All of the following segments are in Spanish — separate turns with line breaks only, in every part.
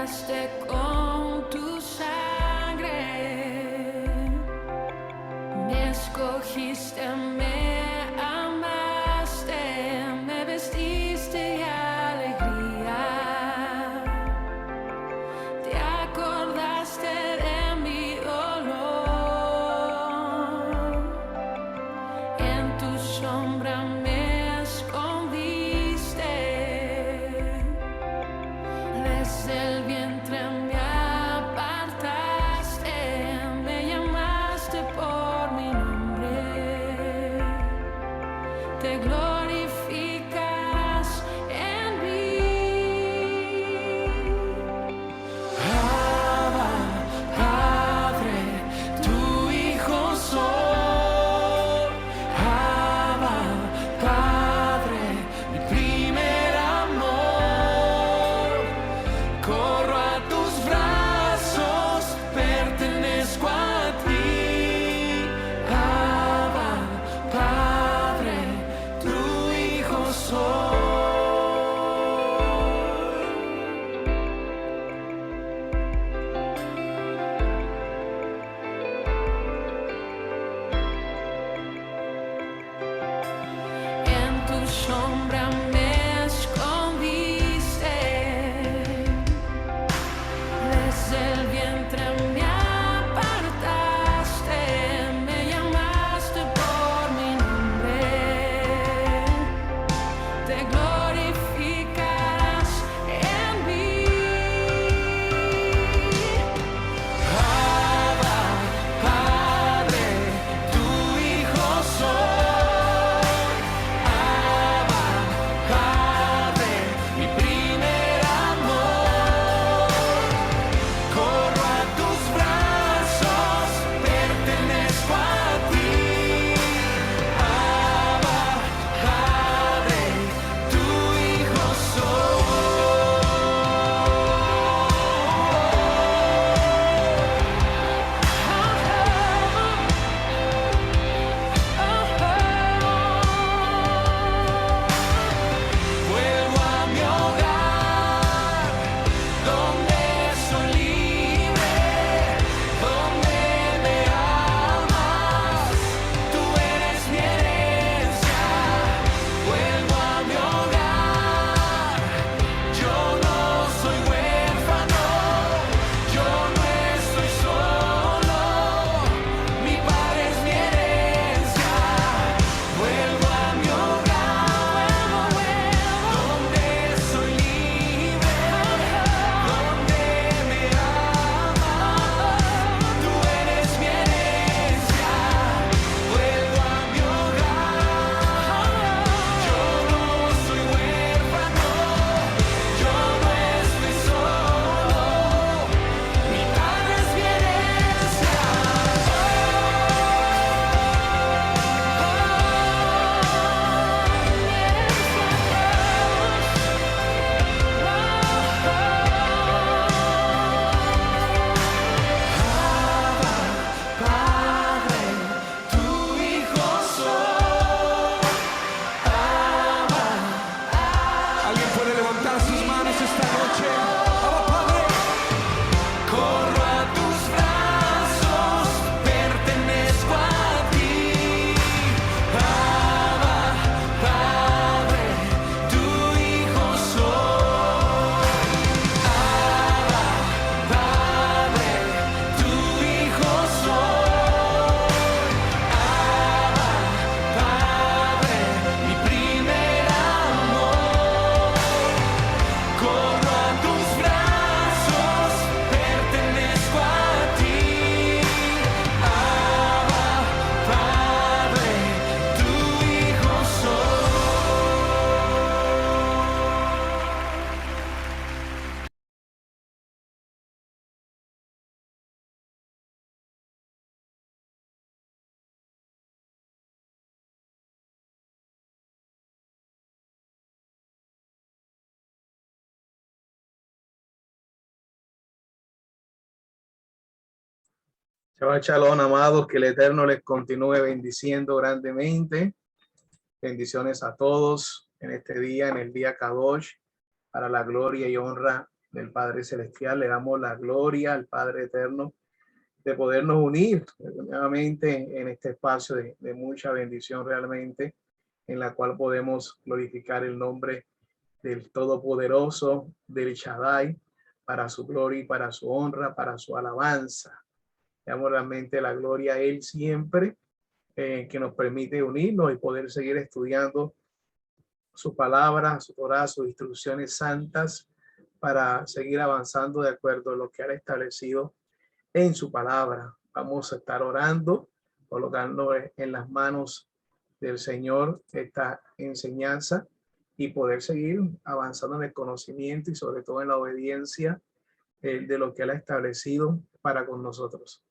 compraste con tu sangre, me escogiste, me amaste, me vestiste de alegría, te acordaste de mi dolor, en tu sombra me escondiste, desde el vientre me apartaste, me llamaste por mi nombre, te glorificas en mí. Abba, Padre, tu hijo soy. Abba, Padre, mi primer amor. Corro a tus brazos, pertenezco a ti. Abba, Padre, tu hijo soy. En tu sombra me escondiste, desde el vientre me apartaste, me llamaste por mi nombre, te glorificas en mí. Abba, Padre, tu hijo soy. Abba, Padre, mi primer amor. Corro a tus brazos, pertenezco a ti. Abba, Padre, tu hijo soy. Vuelvo a mi hogar, donde soy libre, donde me amas, tú eres mi herencia. Vuelvo a mi hogar, yo no soy huérfano, yo no estoy solo, mi padre es mi herencia. Vuelvo a mi hogar, donde soy libre, donde me amas, tú eres mi herencia. Vuelvo a mi hogar, yo no soy huérfano, yo no estoy solo, mi padre es mi herencia. Padre, tu hijo soy.
¿Alguien puede levantar sus manos esta noche? Abba, Padre.
Corro a tus brazos, pertenezco a ti. Abba, Padre, tu hijo soy. Abba, Padre, tu hijo soy. Abba, Padre, mi primer amor. Corro a tus brazos, pertenezco a ti. Abba, Padre, tu hijo
Shabbat Shalom, amados, que el Eterno les continúe bendiciendo grandemente. Bendiciones a todos en este día, en el día Kadosh, para la gloria y honra del Padre Celestial. Le damos la gloria al Padre Eterno de podernos unir nuevamente en este espacio de mucha bendición realmente, en la cual podemos glorificar el nombre del Todopoderoso, del Shaddai, para su gloria y para su honra, para su alabanza. Le damos realmente la gloria a Él siempre, que nos permite unirnos y poder seguir estudiando su palabra, su Torah, sus instrucciones santas, para seguir avanzando de acuerdo a lo que ha establecido en su palabra. Vamos a estar orando, colocando en las manos del Señor esta enseñanza y poder seguir avanzando en el conocimiento y sobre todo en la obediencia de lo que Él ha establecido para con nosotros.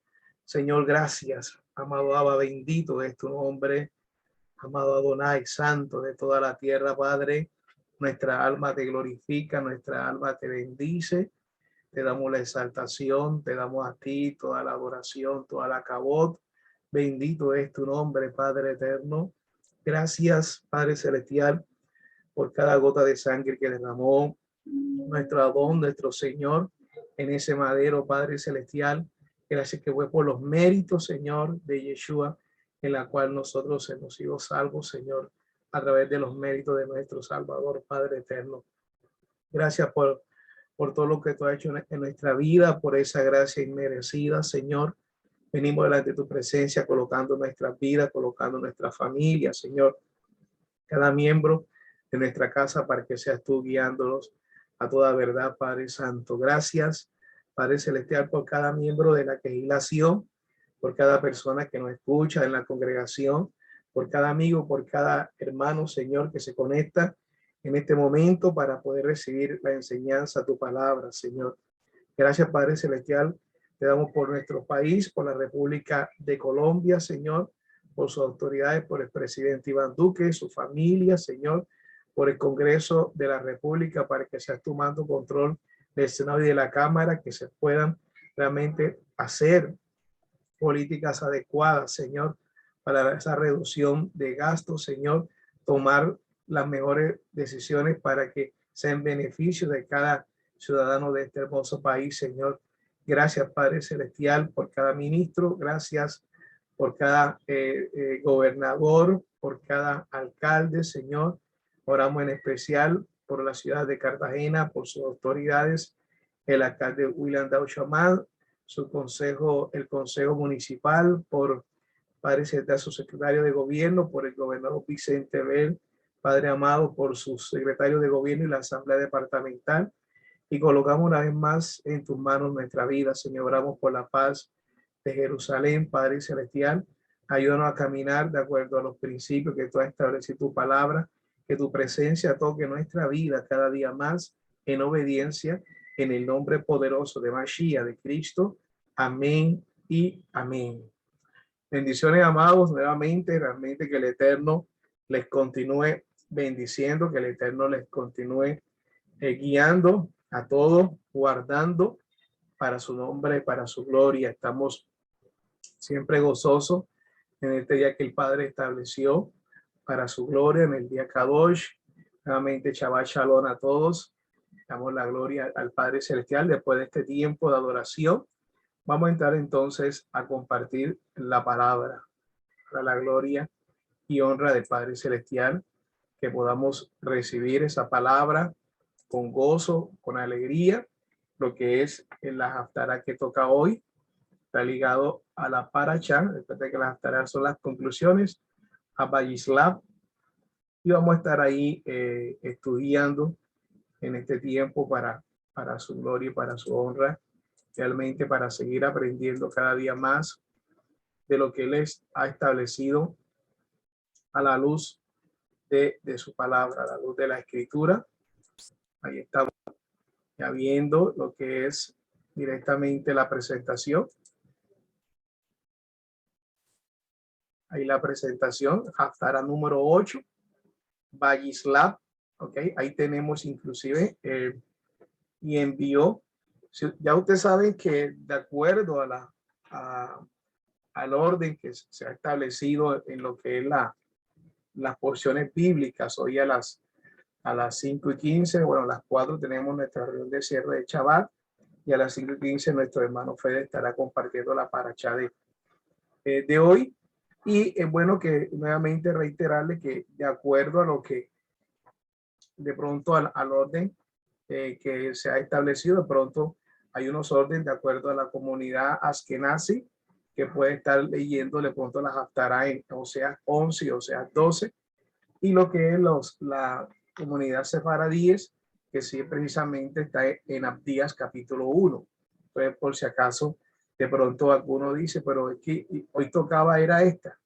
Señor, gracias. Amado Abba, bendito es tu nombre. Amado Adonai, santo de toda la tierra, Padre, nuestra alma te glorifica, nuestra alma te bendice. Te damos la exaltación, te damos a ti toda la adoración, toda la cabot. Bendito es tu nombre, Padre eterno. Gracias, Padre celestial, por cada gota de sangre que derramó nuestro Adón, nuestro Señor, en ese madero, Padre celestial. Gracias que fue por los méritos, Señor, de Yeshua, en la cual nosotros hemos sido salvos, Señor, a través de los méritos de nuestro Salvador, Padre eterno. Gracias por todo lo que tú has hecho en nuestra vida, por esa gracia inmerecida, Señor. Venimos delante de tu presencia, colocando nuestras vidas, colocando nuestra familia, Señor, cada miembro de nuestra casa, para que seas tú guiándolos a toda verdad, Padre Santo. Gracias, Padre Celestial, por cada miembro de la legislación, por cada persona que nos escucha en la congregación, por cada amigo, por cada hermano, Señor, que se conecta en este momento para poder recibir la enseñanza, tu palabra, Señor. Gracias, Padre Celestial. Te damos por nuestro país, por la República de Colombia, Señor, por sus autoridades, por el presidente Iván Duque, su familia, Señor, por el Congreso de la República, para que seas tomando control del Senado y de la Cámara, que se puedan realmente hacer políticas adecuadas, Señor, para esa reducción de gastos, Señor, tomar las mejores decisiones para que sea en beneficio de cada ciudadano de este hermoso país, Señor. Gracias, Padre Celestial, por cada ministro. Gracias por cada gobernador, por cada alcalde, Señor. Oramos en especial por la ciudad de Cartagena, por sus autoridades, el alcalde William Dauchamal, su consejo, el consejo municipal, por Padre Celestial, su secretario de gobierno, por el gobernador Vicente Bel, Padre amado, por su secretario de gobierno y la asamblea departamental. Y colocamos una vez más en tus manos nuestra vida, Señor. Oramos por la paz de Jerusalén, Padre Celestial. Ayúdanos a caminar de acuerdo a los principios que tú has establecido tu palabra, que tu presencia toque nuestra vida cada día más en obediencia, en el nombre poderoso de Mashiach, de Cristo. Amén y amén. Bendiciones, amados, nuevamente, realmente que el Eterno les continúe bendiciendo, que el Eterno les continúe guiando a todos, guardando para su nombre, para su gloria. Estamos siempre gozosos en este día que el Padre estableció para su gloria, en el día Kadosh. Nuevamente, Shabbat Shalom a todos. Damos la gloria al Padre Celestial después de este tiempo de adoración. Vamos a entrar entonces a compartir la palabra para la gloria y honra del Padre Celestial, que podamos recibir esa palabra con gozo, con alegría. Lo que es en la haftará que toca hoy está ligado a la parashá, después de que las haftará son las conclusiones, a Vayislav, y vamos a estar ahí estudiando en este tiempo para su gloria y para su honra, realmente para seguir aprendiendo cada día más de lo que Él ha establecido a la luz de su palabra, a la luz de la Escritura. Ahí estamos ya viendo lo que es directamente la presentación. Ahí la presentación, Haftará número 8, Vayislav, ok, ahí tenemos inclusive y envió. Ya ustedes saben que de acuerdo a al orden que se ha establecido en lo que es las porciones bíblicas, hoy a las A las 5:15, bueno, a las 4 tenemos nuestra reunión de cierre de Shabbat y a las 5:15 nuestro hermano Fede estará compartiendo la paracha de hoy. Y es bueno que nuevamente reiterarle que de acuerdo a lo que de pronto al orden que se ha establecido, de pronto hay unos órdenes de acuerdo a la comunidad Askenazi que puede estar leyendo de pronto las Haftará en Oseas 11 y Oseas 12, y lo que es la comunidad sefaradíes, que sí precisamente está en Abdías capítulo 1. Entonces, por si acaso, de pronto alguno dice, pero es que hoy tocaba era esta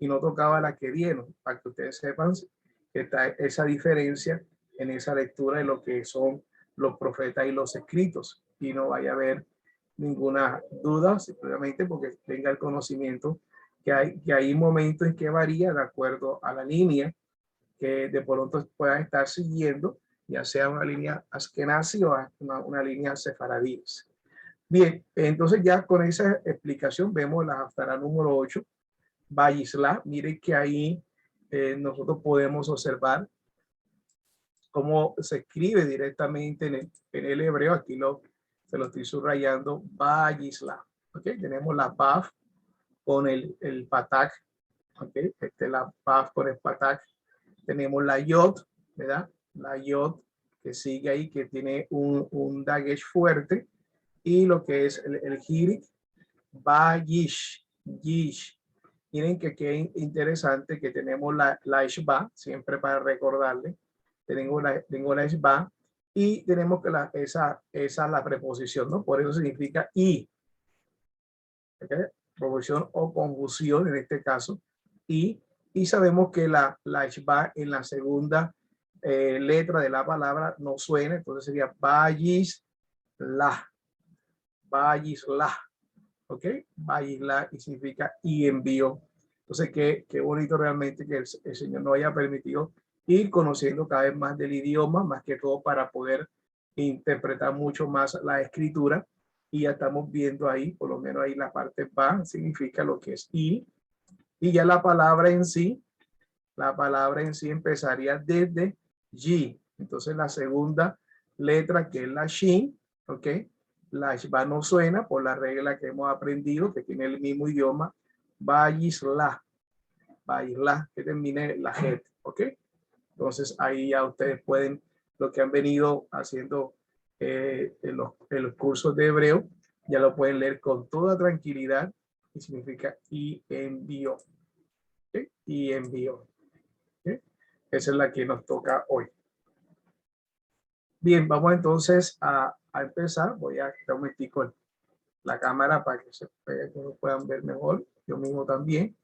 y no tocaba la que dieron, para que ustedes sepan que está esa diferencia en esa lectura de lo que son los profetas y los escritos, y no vaya a haber ninguna duda, simplemente porque tenga el conocimiento que hay momentos en que varía de acuerdo a la línea que de pronto puedan estar siguiendo, ya sea una línea askenazi o una línea sefaradíes. Bien, entonces ya con esa explicación vemos la haftará número 8, Vayisla. Miren que ahí nosotros podemos observar cómo se escribe directamente en el hebreo. Aquí se lo estoy subrayando, Vayisla. ¿Okay? Tenemos la Paf con el Patak. ¿Okay? La Paf con el Patak. Tenemos la Yod, ¿verdad? La Yod que sigue ahí, que tiene un dagesh fuerte. Y lo que es el Hirik, Bayish, Yish. Miren que qué interesante que tenemos la Ishba, siempre para recordarle. Tengo la Ishba y tenemos que esa es la preposición, ¿no? Por eso significa y. ¿Okay? Preposición o conjunción en este caso. Y sabemos que la Ishba en la segunda letra de la palabra no suena, entonces sería Bayis la. Bayis la. ¿Ok? Bayisla y significa y envió. Entonces, qué bonito realmente que el Señor nos haya permitido ir conociendo cada vez más del idioma, más que todo para poder interpretar mucho más la escritura. Y ya estamos viendo ahí, por lo menos ahí la parte ba significa lo que es y ya la palabra en sí empezaría desde G. Entonces, la segunda letra, que es la Shin, ¿ok? La Ishba no suena por la regla que hemos aprendido, que tiene el mismo idioma, Bayisla, que termine la Jet, ¿ok? Entonces ahí ya ustedes pueden, lo que han venido haciendo en los cursos de hebreo, ya lo pueden leer con toda tranquilidad, y significa y envió, ¿ok? Y envió, ¿ok? Esa es la que nos toca hoy. Bien, vamos entonces a empezar. Voy a quitar un momentico la cámara para que lo puedan ver mejor. Yo mismo también.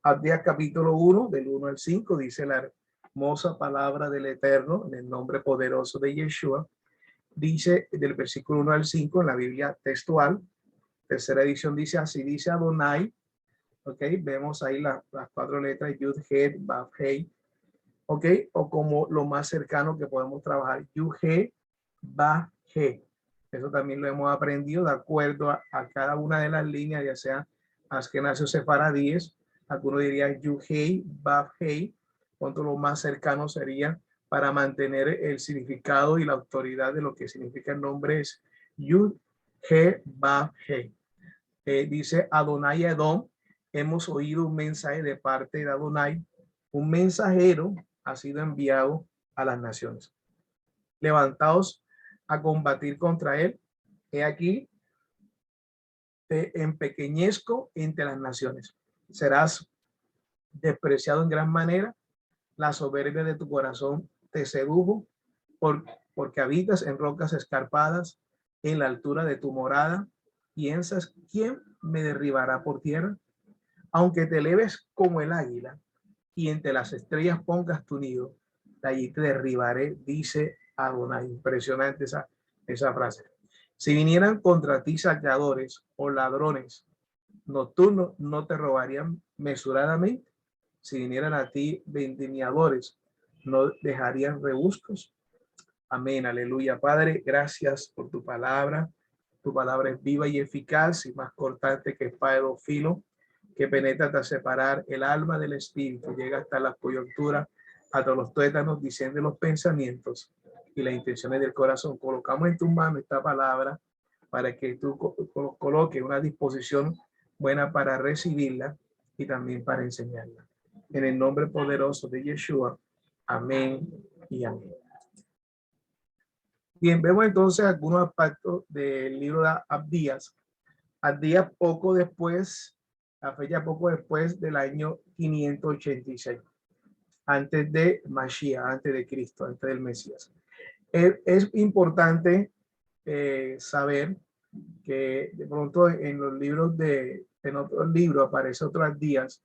Abdías capítulo 1, del 1 al 5, dice la hermosa palabra del Eterno en el nombre poderoso de Yeshua. Dice del versículo 1 al 5 en la Biblia textual, tercera edición, dice así, dice Adonai. Ok, vemos ahí las 4 letras, Yud, Het, Vav, Hei. Ok, o como lo más cercano que podemos trabajar, Yud-He, Vav-He. Eso también lo hemos aprendido de acuerdo a cada una de las líneas, ya sea Askenazi o sefaradíes. Alguno diría Yud-He, Vav-He, cuanto lo más cercano sería para mantener el significado y la autoridad de lo que significa el nombre es Yud-He, Vav-He. Dice Adonai Edom, hemos oído un mensaje de parte de Adonai, un mensajero ha sido enviado a las naciones. Levantaos a combatir contra él. He aquí, te empequeñezco entre las naciones. Serás despreciado en gran manera. La soberbia de tu corazón te sedujo, porque habitas en rocas escarpadas, en la altura de tu morada. Piensas, ¿quién me derribará por tierra? Aunque te eleves como el águila y entre las estrellas pongas tu nido, de allí te derribaré, dice Adonai. Impresionante esa frase. Si vinieran contra ti saqueadores o ladrones nocturnos, no te robarían mesuradamente. Si vinieran a ti vendimiadores, no dejarían rebuscos. Amén, aleluya. Padre, gracias por tu palabra. Tu palabra es viva y eficaz y más cortante que espada de dos filos, que penetra hasta separar el alma del espíritu, llega hasta la coyuntura hasta los tuétanos diciendo los pensamientos y las intenciones del corazón. Colocamos en tus manos esta palabra para que tú coloques una disposición buena para recibirla y también para enseñarla. En el nombre poderoso de Yeshua. Amén y amén. Bien, vemos entonces algunos aspectos del libro de Abdías. Abdías poco después, la fecha poco después del año 586, antes de Mashiach, antes de Cristo, antes del Mesías. Es importante saber que de pronto en los libros en otros libros aparece otro Abdías,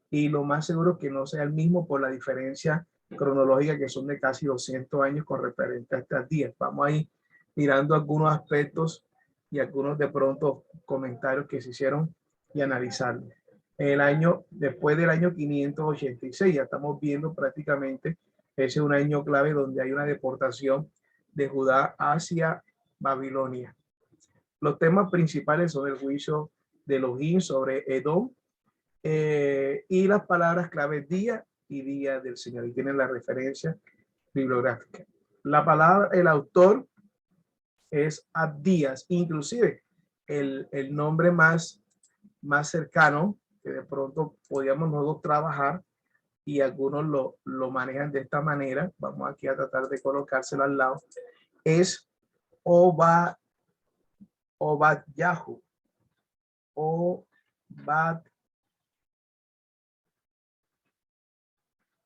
y lo más seguro es que no sea el mismo por la diferencia cronológica que son de casi 200 años con referente a estas días. Vamos a ir mirando algunos aspectos y algunos de pronto comentarios que se hicieron y analizarlos. Después del año 586, ya estamos viendo prácticamente, ese es un año clave donde hay una deportación de Judá hacia Babilonia. Los temas principales son el juicio de Elohim sobre Edom, y las palabras claves día y día del Señor, y tienen la referencia bibliográfica. La palabra, el autor es Abdías, inclusive el nombre más cercano que de pronto podíamos nosotros trabajar, y algunos lo manejan de esta manera. Vamos aquí a tratar de colocárselo al lado. Es Obadyahu.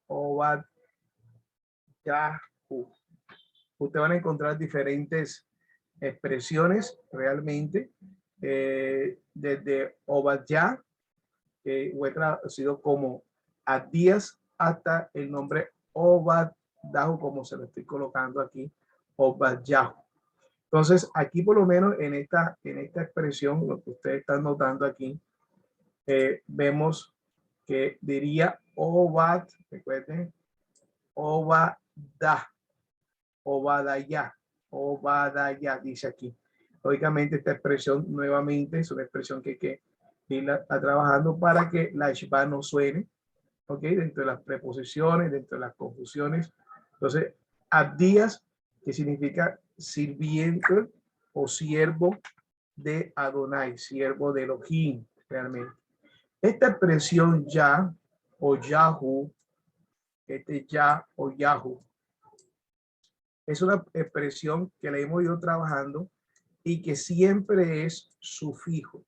Obadyahu. Ustedes van a encontrar diferentes expresiones realmente, desde Obadya, que fue traducido como Abdías, hasta el nombre Obadyahu, como se lo estoy colocando aquí, Obadyahu. Entonces, aquí por lo menos en esta expresión, lo que ustedes están notando aquí, vemos que diría Obad, recuerden, Obadá, Obadaya, dice aquí. Lógicamente, esta expresión nuevamente es una expresión que hay que irla trabajando para que la Sheba no suene, ¿ok? Dentro de las preposiciones, dentro de las confusiones. Entonces, Abdías, que significa sirviente o siervo de Adonai, siervo de Elohim, realmente. Esta expresión ya o Yahu, ya o Yahu, es una expresión que la hemos ido trabajando y que siempre es sufijo.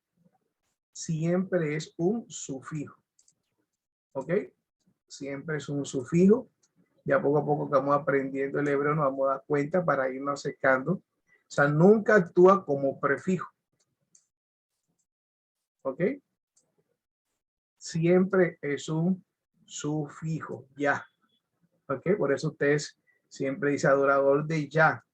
Siempre es un sufijo. ¿Ok? Siempre es un sufijo. Ya poco a poco que vamos aprendiendo el hebreo nos vamos a dar cuenta para irnos acercando. O sea, nunca actúa como prefijo. ¿Ok? Siempre es un sufijo, ya. ¿Ok? Por eso ustedes siempre dice adorador de ya.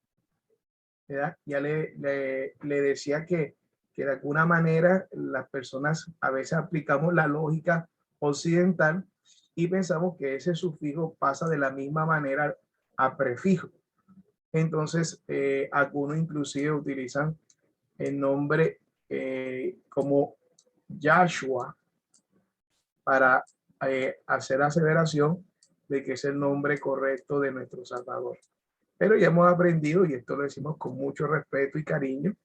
¿Verdad? Ya le decía que de alguna manera las personas a veces aplicamos la lógica occidental y pensamos que ese sufijo pasa de la misma manera a prefijo. Entonces, algunos inclusive utilizan el nombre como Yahshua para hacer aseveración de que es el nombre correcto de nuestro Salvador. Pero ya hemos aprendido, y esto lo decimos con mucho respeto y cariño,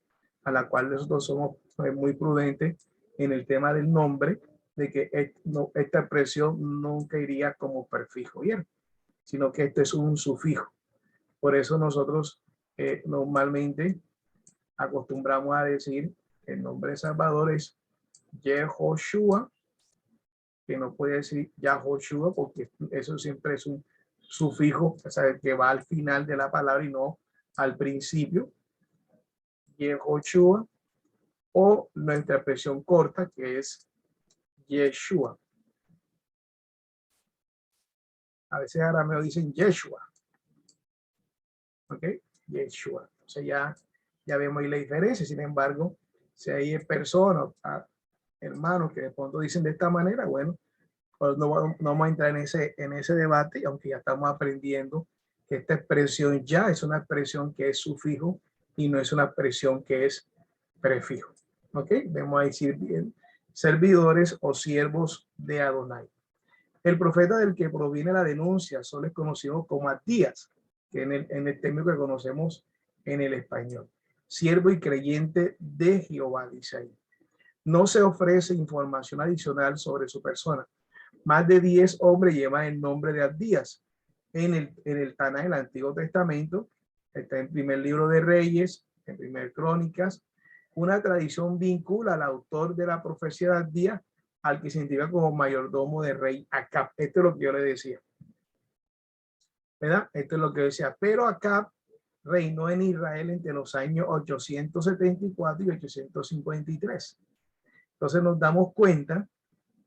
a la cual nosotros somos muy prudentes en el tema del nombre, de que esta expresión nunca iría como prefijo, bien, sino que este es un sufijo. Por eso nosotros normalmente acostumbramos a decir el nombre de Salvador es Yehoshua, que no puede decir Yahoshua porque eso siempre es un sufijo, o sea, que va al final de la palabra y no al principio. Yehoshua, o nuestra expresión corta que es Yeshua. A veces arameo dicen Yeshua. ¿Ok? Yeshua. Entonces ya vemos ahí la diferencia. Sin embargo, si hay personas, hermanos que de pronto dicen de esta manera, bueno, pues no vamos a entrar en ese debate, aunque ya estamos aprendiendo que esta expresión ya es una expresión que es sufijo y no es una expresión que es prefijo. ¿Ok? Vemos ahí servidores o siervos de Adonai. El profeta del que proviene la denuncia solo es conocido como Abdías, que en el término que conocemos en el español. Siervo y creyente de Jehová, dice ahí. No se ofrece información adicional sobre su persona. Más de 10 hombres llevan el nombre de Abdías. En el Tanaj, el Antiguo Testamento, está en primer libro de Reyes, en primer Crónicas. Una tradición vincula al autor de la profecía de Abdías al que se identifica como mayordomo de rey Acab. Esto es lo que yo le decía, ¿verdad? Esto es lo que decía. Pero Acab reinó en Israel entre los años 874 y 853. Entonces nos damos cuenta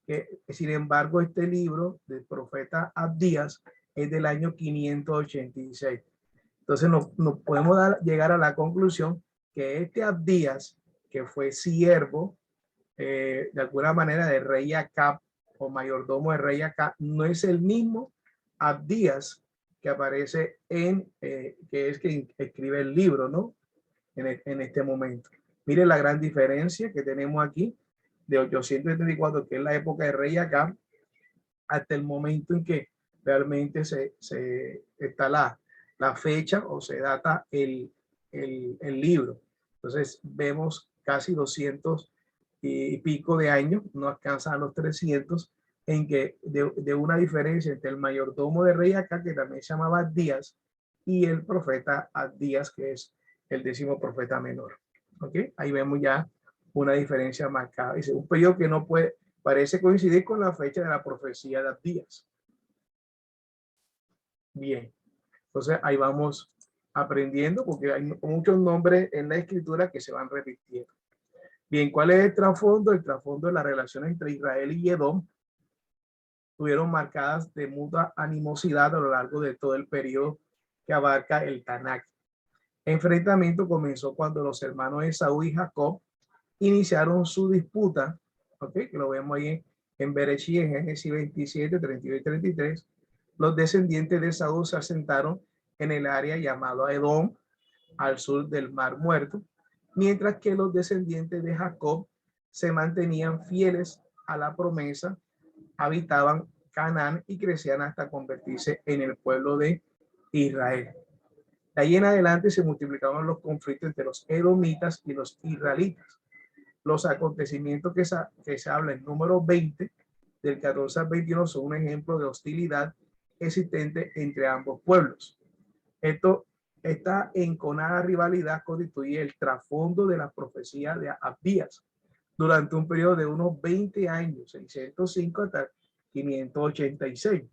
que, sin embargo, este libro del profeta Abdías es del año 586. Entonces nos podemos llegar a la conclusión que este Abdías, que fue siervo de alguna manera de rey Acab o mayordomo de rey Acab, no es el mismo Abdías que aparece que es quien escribe el libro, ¿no? En este momento. Miren la gran diferencia que tenemos aquí de 874, que es la época de rey Acab, hasta el momento en que realmente está la fecha o se data el libro. Entonces vemos casi 200 y pico de años, no alcanzan a los 300, en que de una diferencia entre el mayordomo de rey Acab, que también se llamaba Abdías, y el profeta Abdías, que es el 10º profeta menor. ¿Ok? Ahí vemos ya una diferencia marcada. Dice, un periodo que no parece coincidir con la fecha de la profecía de Abdías. Bien, entonces ahí vamos aprendiendo porque hay muchos nombres en la escritura que se van repitiendo. Bien, ¿cuál es el trasfondo? El trasfondo de las relaciones entre Israel y Edom estuvieron marcadas de mutua animosidad a lo largo de todo el periodo que abarca el Tanaj. El enfrentamiento comenzó cuando los hermanos Esaú y Jacob iniciaron su disputa, ¿ok? Que lo vemos ahí en Bereshit, en Génesis 27, 32 y 33. Los descendientes de Esaú se asentaron en el área llamado Edom, al sur del Mar Muerto, mientras que los descendientes de Jacob se mantenían fieles a la promesa, habitaban Canaán y crecían hasta convertirse en el pueblo de Israel. De ahí en adelante se multiplicaron los conflictos entre los edomitas y los israelitas. Los acontecimientos que se habla en número 20, del 14 al 21, son un ejemplo de hostilidad existente entre ambos pueblos. Esta enconada rivalidad constituye el trasfondo de la profecía de Abdías durante un periodo de unos 20 años, 605 hasta 586,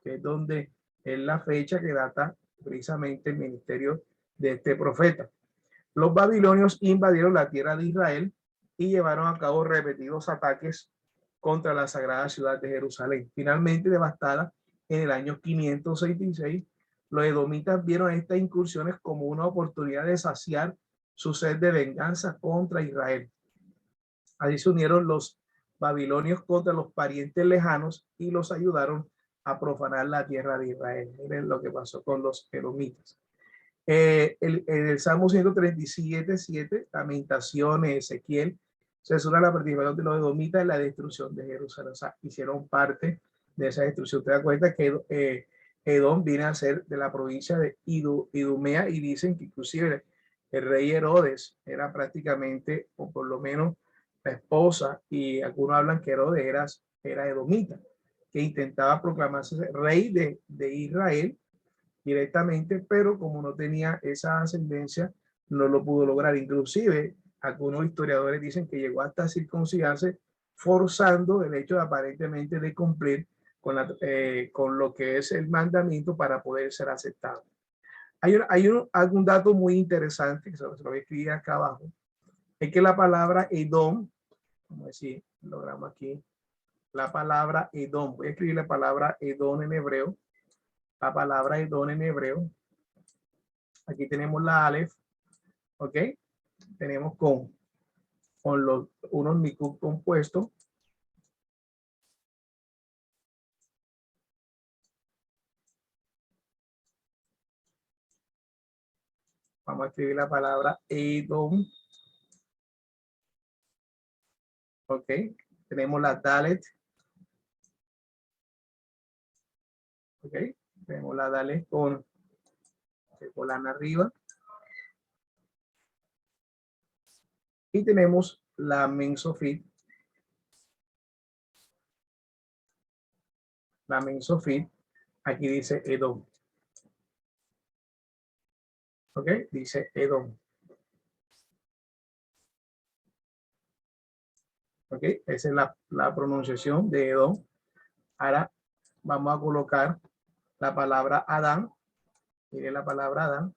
que es donde es la fecha que data precisamente el ministerio de este profeta. Los babilonios invadieron la tierra de Israel y llevaron a cabo repetidos ataques contra la sagrada ciudad de Jerusalén. Finalmente devastada en el año 566, los edomitas vieron estas incursiones como una oportunidad de saciar su sed de venganza contra Israel. Allí se unieron los babilonios contra los parientes lejanos y los ayudaron a profanar la tierra de Israel. Miren lo que pasó con los edomitas. En el Salmo 137, 7, Lamentaciones, Ezequiel, se suena la participación de los edomitas en la destrucción de Jerusalén. O sea, hicieron parte de esa destrucción. Te das cuenta que Edom viene a ser de la provincia de Idumea, y dicen que inclusive el rey Herodes era prácticamente, o por lo menos la esposa, y algunos hablan que Herodes era edomita, que intentaba proclamarse rey de Israel directamente, pero como no tenía esa ascendencia, no lo pudo lograr. Inclusive, algunos historiadores dicen que llegó hasta circuncidarse, forzando el hecho de aparentemente de cumplir con lo que es el mandamiento para poder ser aceptado. Hay algún dato muy interesante, que se lo voy a escribir acá abajo, es que la palabra Edom, vamos a decir, logramos aquí, la palabra Edom, voy a escribir la palabra Edom en hebreo, la palabra Edom en hebreo. Aquí tenemos la Aleph, ¿ok? Tenemos con unos Nikud compuestos. Vamos a escribir la palabra Edom, ¿ok? Tenemos la Dalet, Ok, tenemos la Dalet con Golan arriba. Y tenemos la Men Sofit. La Men Sofit, aquí dice Edom. Ok, dice Edom. Ok, esa es la pronunciación de Edom. Ahora vamos a colocar la palabra Adán. Mire la palabra Adán.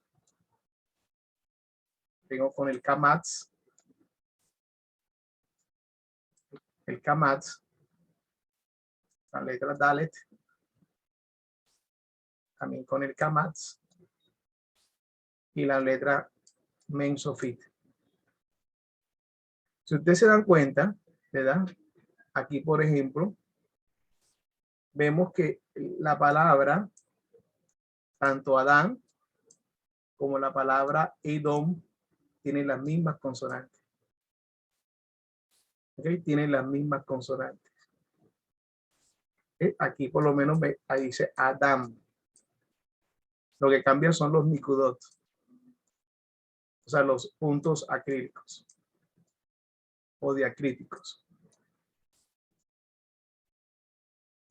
Tengo con el Kamatz. El Kamatz. La letra Dalet. También con el Kamatz. Y la letra Men Sofit. Si ustedes se dan cuenta, ¿verdad? Aquí, por ejemplo, vemos que la palabra, tanto Adán como la palabra Edom, tienen las mismas consonantes. ¿Okay? Tienen las mismas consonantes. ¿Okay? Aquí por lo menos ahí dice Adam. Lo que cambia son los nikudot, o sea, los puntos acrílicos o diacríticos.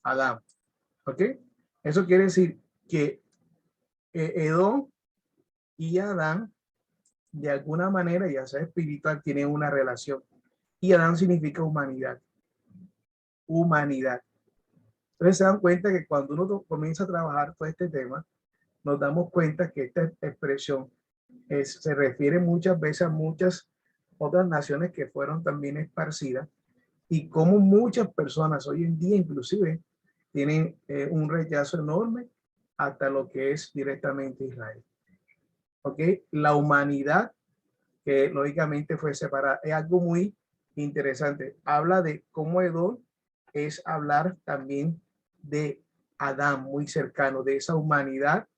Adam. ¿Ok? Eso quiere decir que Edom y Adán, de alguna manera, ya sea espiritual, tienen una relación. Y Adán significa humanidad. Humanidad. Entonces se dan cuenta que cuando uno comienza a trabajar todo este tema, nos damos cuenta que esta expresión se refiere muchas veces a muchas otras naciones que fueron también esparcidas y como muchas personas hoy en día inclusive tienen un rechazo enorme hasta lo que es directamente Israel. ¿Ok? La humanidad que lógicamente fue separada es algo muy interesante. Habla de cómo Edom es hablar también de Adán, muy cercano, de esa humanidad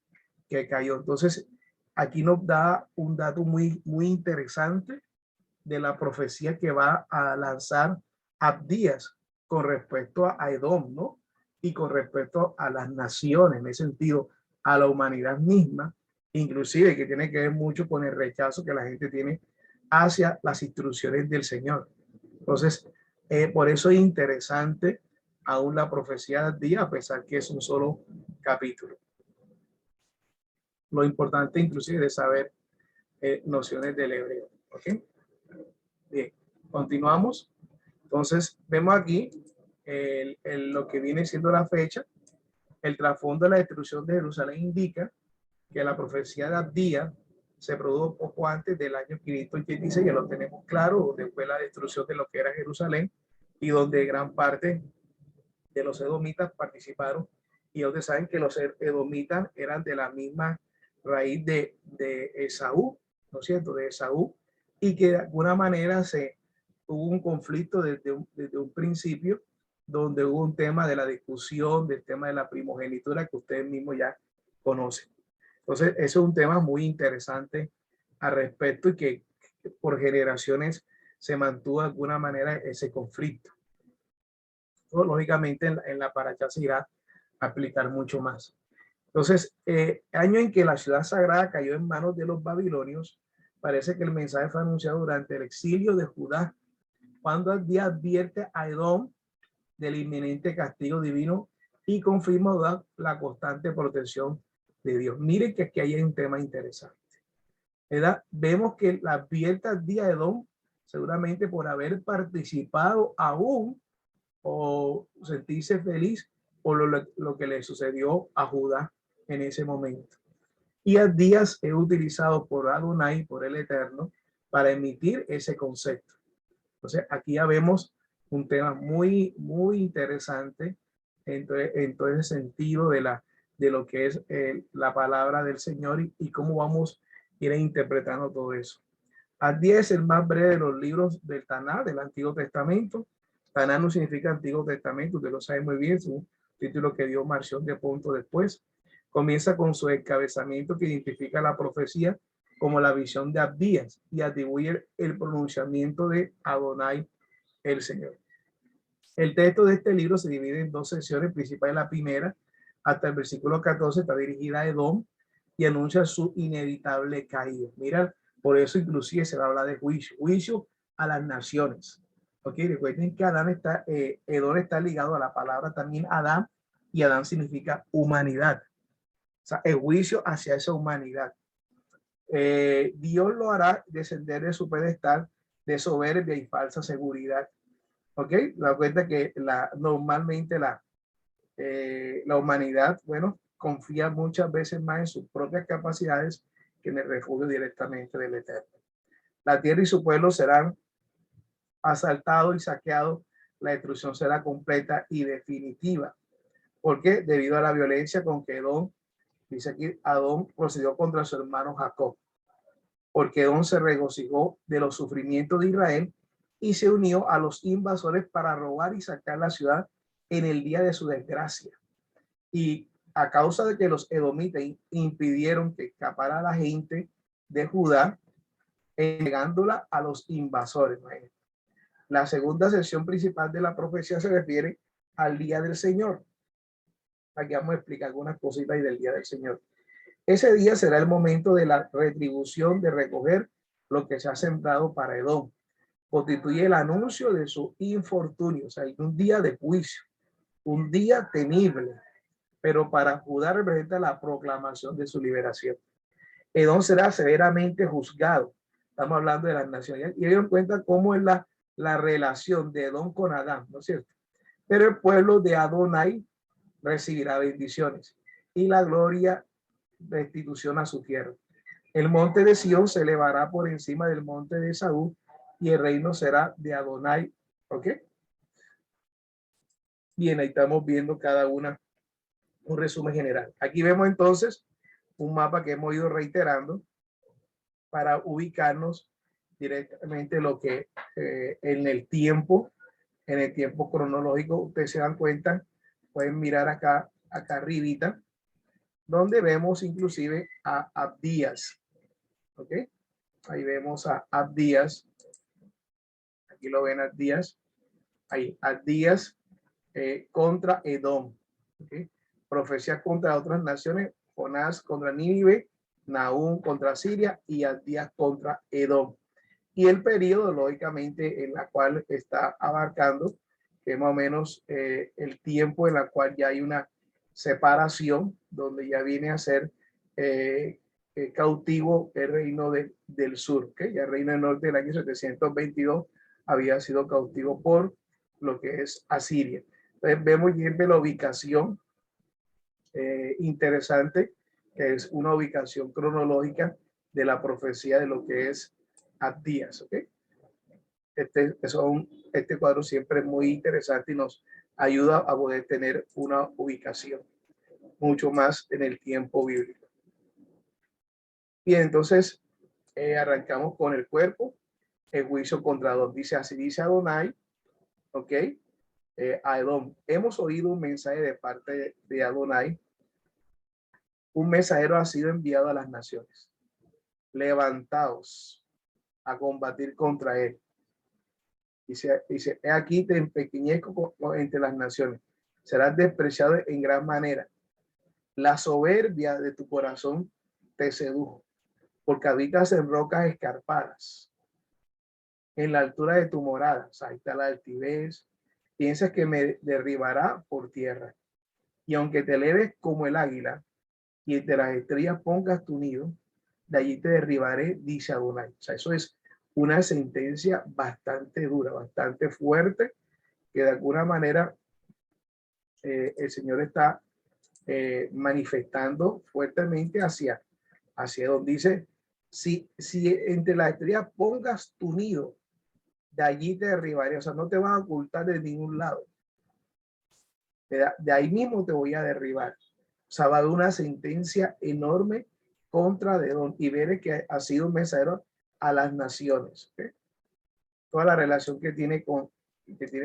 que cayó. Entonces, aquí nos da un dato muy interesante de la profecía que va a lanzar Abdías con respecto a Edom, ¿no? Y con respecto a las naciones, en ese sentido, a la humanidad misma, inclusive que tiene que ver mucho con el rechazo que la gente tiene hacia las instrucciones del Señor. Entonces, por eso es interesante aún la profecía de Abdías, a pesar que es un solo capítulo. Lo importante inclusive es saber nociones del hebreo. ¿Ok? Bien, continuamos. Entonces, vemos aquí lo que viene siendo la fecha. El trasfondo de la destrucción de Jerusalén indica que la profecía de Abdías se produjo poco antes del año 586, ya lo tenemos claro, donde fue la destrucción de lo que era Jerusalén y donde gran parte de los edomitas participaron. Y ustedes saben que los edomitas eran de la misma raíz de Esaú, ¿no es cierto? De Esaú, y que de alguna manera hubo un conflicto desde un principio, donde hubo un tema de la discusión, del tema de la primogenitura que ustedes mismos ya conocen. Entonces, eso es un tema muy interesante al respecto y que por generaciones se mantuvo de alguna manera ese conflicto. Entonces, lógicamente, en la paracha se irá a aplicar mucho más. Entonces, año en que la ciudad sagrada cayó en manos de los babilonios, parece que el mensaje fue anunciado durante el exilio de Judá, cuando Abdías advierte a Edom del inminente castigo divino y confirma la constante protección de Dios. Miren que aquí hay un tema interesante, ¿verdad? Vemos que la advierte Abdías a Edom seguramente por haber participado aún o sentirse feliz por lo que le sucedió a Judá en ese momento. Y Abdías es utilizado por Adonai, por el Eterno, para emitir ese concepto. Entonces, aquí ya vemos un tema muy interesante en todo ese sentido de lo que es la palabra del Señor y cómo vamos a ir interpretando todo eso. Abdías es el más breve de los libros del Taná, del Antiguo Testamento. Taná no significa Antiguo Testamento, usted lo sabe muy bien, es un título que dio Marción de Ponto después. Comienza con su encabezamiento que identifica la profecía como la visión de Abdías y atribuye el pronunciamiento de Adonai, el Señor. El texto de este libro se divide en dos secciones principales. La primera hasta el versículo 14 está dirigida a Edom y anuncia su inevitable caída. Mira, por eso inclusive se va a hablar de juicio, juicio a las naciones. Ok, recuerden que Edom está ligado a la palabra también Adán, y Adán significa humanidad. O sea, el juicio hacia esa humanidad. Dios lo hará descender de su pedestal de soberbia y falsa seguridad. Ok, la cuenta que normalmente la humanidad, bueno, confía muchas veces más en sus propias capacidades que en el refugio directamente del Eterno. La tierra y su pueblo serán asaltados y saqueados. La destrucción será completa y definitiva. ¿Por qué? Debido a la violencia con que Edom, dice aquí, Adón procedió contra su hermano Jacob. Porque Edom se regocijó de los sufrimientos de Israel y se unió a los invasores para robar y sacar la ciudad en el día de su desgracia. Y a causa de que los edomitas impidieron que escapara la gente de Judá, entregándola a los invasores. La segunda sección principal de la profecía se refiere al día del Señor. Aquí vamos a explicar algunas cositas del día del Señor. Ese día será el momento de la retribución, de recoger lo que se ha sembrado para Edom. Constituye el anuncio de su infortunio, o sea, un día de juicio, un día temible, pero para Judá representa la proclamación de su liberación. Edom será severamente juzgado. Estamos hablando de las naciones. Y ellos cuentan cómo es la relación de Edom con Adán, ¿no es cierto? Pero el pueblo de Adonai recibirá bendiciones y la gloria, restitución a su tierra. El monte de Sión se elevará por encima del monte de Saúl y el reino será de Adonai. ¿Ok? Bien, ahí estamos viendo cada una un resumen general. Aquí vemos entonces un mapa que hemos ido reiterando para ubicarnos directamente lo que en el tiempo cronológico, ustedes se dan cuenta, pueden mirar acá arribita, donde vemos inclusive a Abdías. ¿Ok? Ahí vemos a Abdías. Aquí lo ven Abdías. Ahí, Abdías contra Edom. ¿Ok? Profecías contra otras naciones, Jonás contra Nínive, Nahum contra Siria y Abdías contra Edom. Y el periodo, lógicamente, en la cual está abarcando, que es más o menos el tiempo en la cual ya hay una separación, donde ya viene a ser cautivo el reino del sur. ¿Okay? Ya el reino del norte del año 722 había sido cautivo por lo que es Asiria. Entonces vemos siempre la ubicación interesante, que es una ubicación cronológica de la profecía de lo que es Abdías. ¿Okay? Este cuadro siempre es muy interesante y nos ayuda a poder tener una ubicación mucho más en el tiempo bíblico. Bien, entonces arrancamos con el cuerpo, el juicio contra Edom. Dice así, dice Adonai, ok, a Edom. Hemos oído un mensaje de parte de Adonai. Un mensajero ha sido enviado a las naciones. Levantaos a combatir contra él. Dice, he aquí te empequeñezco entre las naciones. Serás despreciado en gran manera. La soberbia de tu corazón te sedujo, porque habitas en rocas escarpadas, en la altura de tu morada. O sea, ahí está la altivez. Piensas que me derribará por tierra. Y aunque te eleves como el águila y entre las estrellas pongas tu nido, de allí te derribaré, dice Adonai. O sea, eso es una sentencia bastante dura, bastante fuerte, que de alguna manera el Señor está manifestando fuertemente hacia donde dice, si entre las estrellas pongas tu nido, de allí te derribaré. O sea, no te vas a ocultar de ningún lado. De ahí mismo te voy a derribar. O sea, va a haber una sentencia enorme contra Edom, y veré que ha sido un mensajero a las naciones. ¿Okay? Toda la relación que tiene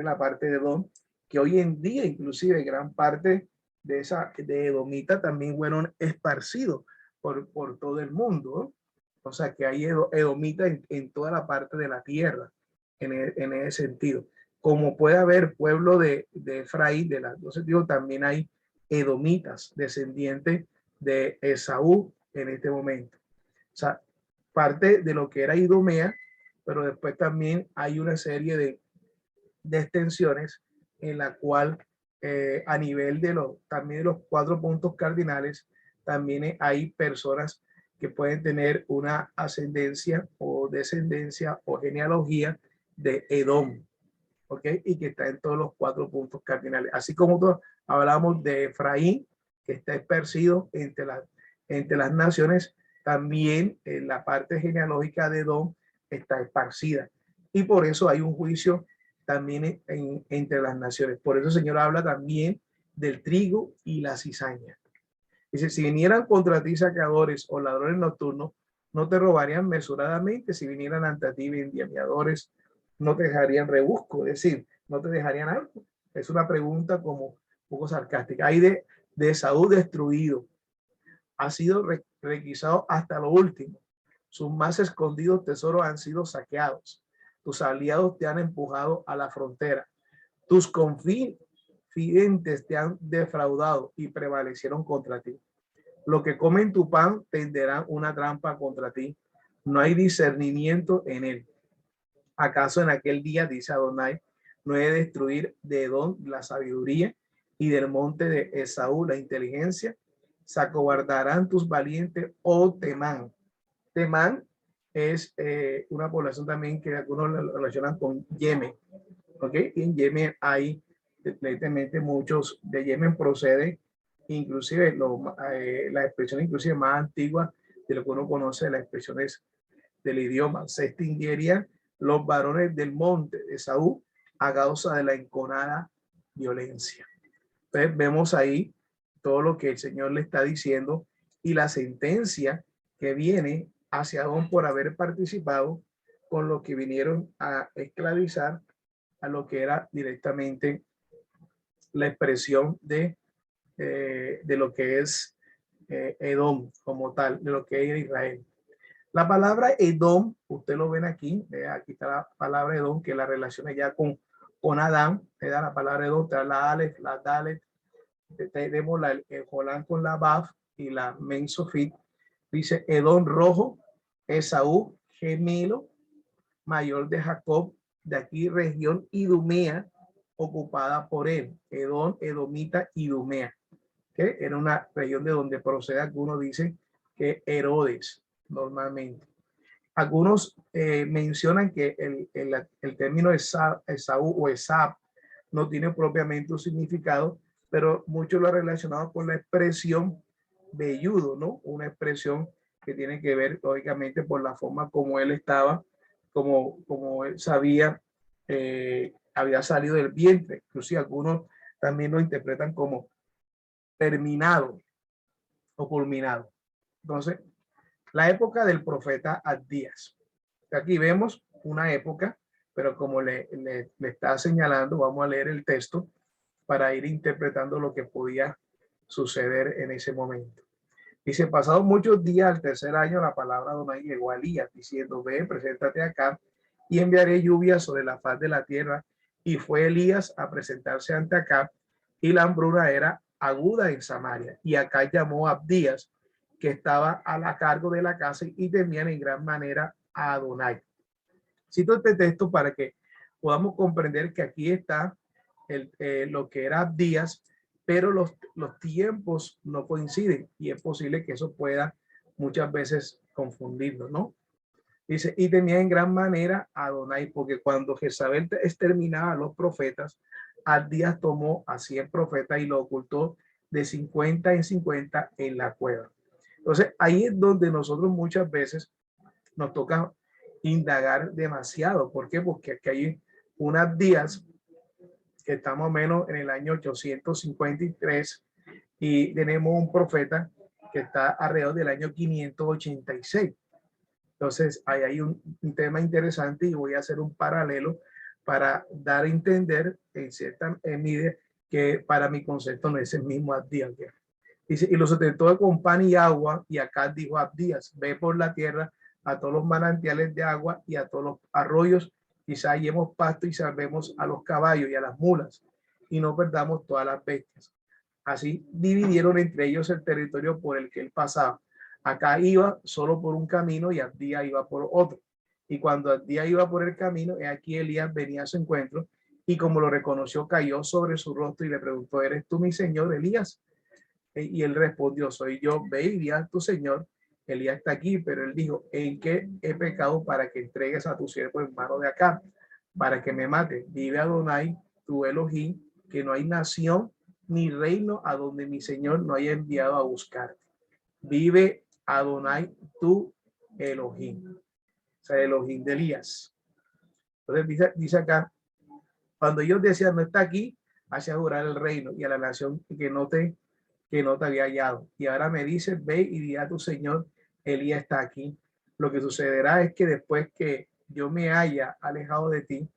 la parte de Edom, que hoy en día inclusive gran parte de edomita también fueron esparcidos por todo el mundo, ¿no? O sea que hay edomita en toda la parte de la tierra, en ese sentido. Como puede haber pueblo de Efraín, de las 12 tribus, también hay edomitas, descendientes de Esaú en este momento. O sea, parte de lo que era Idumea, pero después también hay una serie de extensiones en la cual a nivel de también de los 4 puntos cardinales, también hay personas que pueden tener una ascendencia o descendencia o genealogía de Edom, ¿ok? Y que está en todos los 4 puntos cardinales. Así como hablamos de Efraín, que está esparcido entre las naciones, también en la parte genealógica de Edom está esparcida. Y por eso hay un juicio también entre las naciones. Por eso el Señor habla también del trigo y la cizaña. Dice, si vinieran contra ti sacadores o ladrones nocturnos, no te robarían mesuradamente. Si vinieran ante ti vendimiadores, no te dejarían rebusco, es decir, no te dejarían algo. Es una pregunta como un poco sarcástica. Hay de Saúl destruido, ha sido requisado hasta lo último. Sus más escondidos tesoros han sido saqueados. Tus aliados te han empujado a la frontera. Tus confidentes te han defraudado y prevalecieron contra ti. Lo que comen tu pan tenderán una trampa contra ti. No hay discernimiento en él. ¿Acaso en aquel día, dice Adonai, no he de destruir de Edom la sabiduría y del monte de Esaú la inteligencia? Se acobardarán tus valientes, oh Temán. Temán es una población también que algunos lo relacionan con Yemen. ¿Ok? Y en Yemen hay evidentemente muchos de Yemen procede, inclusive la expresión inclusive más antigua de lo que uno conoce de las expresiones del idioma. Se extinguirían los varones del monte de Esaú a causa de la enconada violencia. Entonces vemos ahí todo lo que el Señor le está diciendo y la sentencia que viene hacia Edom por haber participado con los que vinieron a esclavizar a lo que era directamente la expresión de lo que es Edom como tal, de lo que es Israel. La palabra Edom, usted lo ven aquí, aquí está la palabra Edom, que la relaciona ya con Adán, te da la palabra Edom, te da la Aleph, la Dalet, tenemos el Jolán con la Baf y la Mensofit. Dice Edom rojo, Esaú gemelo, mayor de Jacob, de aquí región Idumea, ocupada por él. Edom, Edomita, Idumea, que era una región de donde procede, algunos dicen que Herodes, normalmente. Algunos mencionan que el término Esaú o Esab no tiene propiamente un significado, pero muchos lo han relacionado con la expresión velludo, ¿no? Una expresión que tiene que ver, lógicamente, por la forma como él estaba, como él sabía, había salido del vientre. Inclusive algunos también lo interpretan como terminado o culminado. Entonces, la época del profeta Abdías. Aquí vemos una época, pero como le está señalando, vamos a leer el texto para ir interpretando lo que podía suceder en ese momento. Dice, pasados muchos días, al tercer año, la palabra de Adonai llegó a Elías, diciendo, ve, preséntate acá y enviaré lluvia sobre la faz de la tierra. Y fue Elías a presentarse ante Acab, y la hambruna era aguda en Samaria. Y Acab llamó a Abdías, que estaba a la cargo de la casa, y temían en gran manera a Adonai. Cito este texto para que podamos comprender que aquí está lo que era Abdías, pero los tiempos no coinciden y es posible que eso pueda muchas veces confundirnos, ¿no? Dice, y temía en gran manera a Adonai, porque cuando Jezabel exterminaba a los profetas, Abdías tomó a 100 profetas y lo ocultó de 50 en 50 en la cueva. Entonces, ahí es donde nosotros muchas veces nos toca indagar demasiado. ¿Por qué? Porque aquí hay un Abdías que está más o menos en el año 853 y tenemos un profeta que está alrededor del año 586. Entonces, ahí hay un tema interesante y voy a hacer un paralelo para dar a entender en cierta medida que para mi concepto no es el mismo Abdías. Dice, y lo sustentó con pan y agua, y acá dijo Abdías, ve por la tierra a todos los manantiales de agua y a todos los arroyos, quizá hallemos pasto y salvemos a los caballos y a las mulas, y no perdamos todas las bestias. Así dividieron entre ellos el territorio por el que él pasaba. Acá iba solo por un camino y Abdías iba por otro. Y cuando Abdías iba por el camino, aquí Elías venía a su encuentro y como lo reconoció, cayó sobre su rostro y le preguntó, ¿eres tú mi señor Elías? Y él respondió, soy yo, ve y di a tu señor, Elías está aquí, pero él dijo, ¿en qué he pecado para que entregues a tu siervo en mano de acá, para que me mate? Vive Adonai, tu Elohim, que no hay nación ni reino a donde mi señor no haya enviado a buscarte. Vive Adonai, tu Elohim, o sea, Elohim de Elías. Entonces dice acá, cuando ellos decían, no está aquí, hace jurar el reino y a la nación que no te había hallado. Y ahora me dice, ve y di a tu señor, Elías está aquí. Lo que sucederá es que después que yo me haya alejado de ti,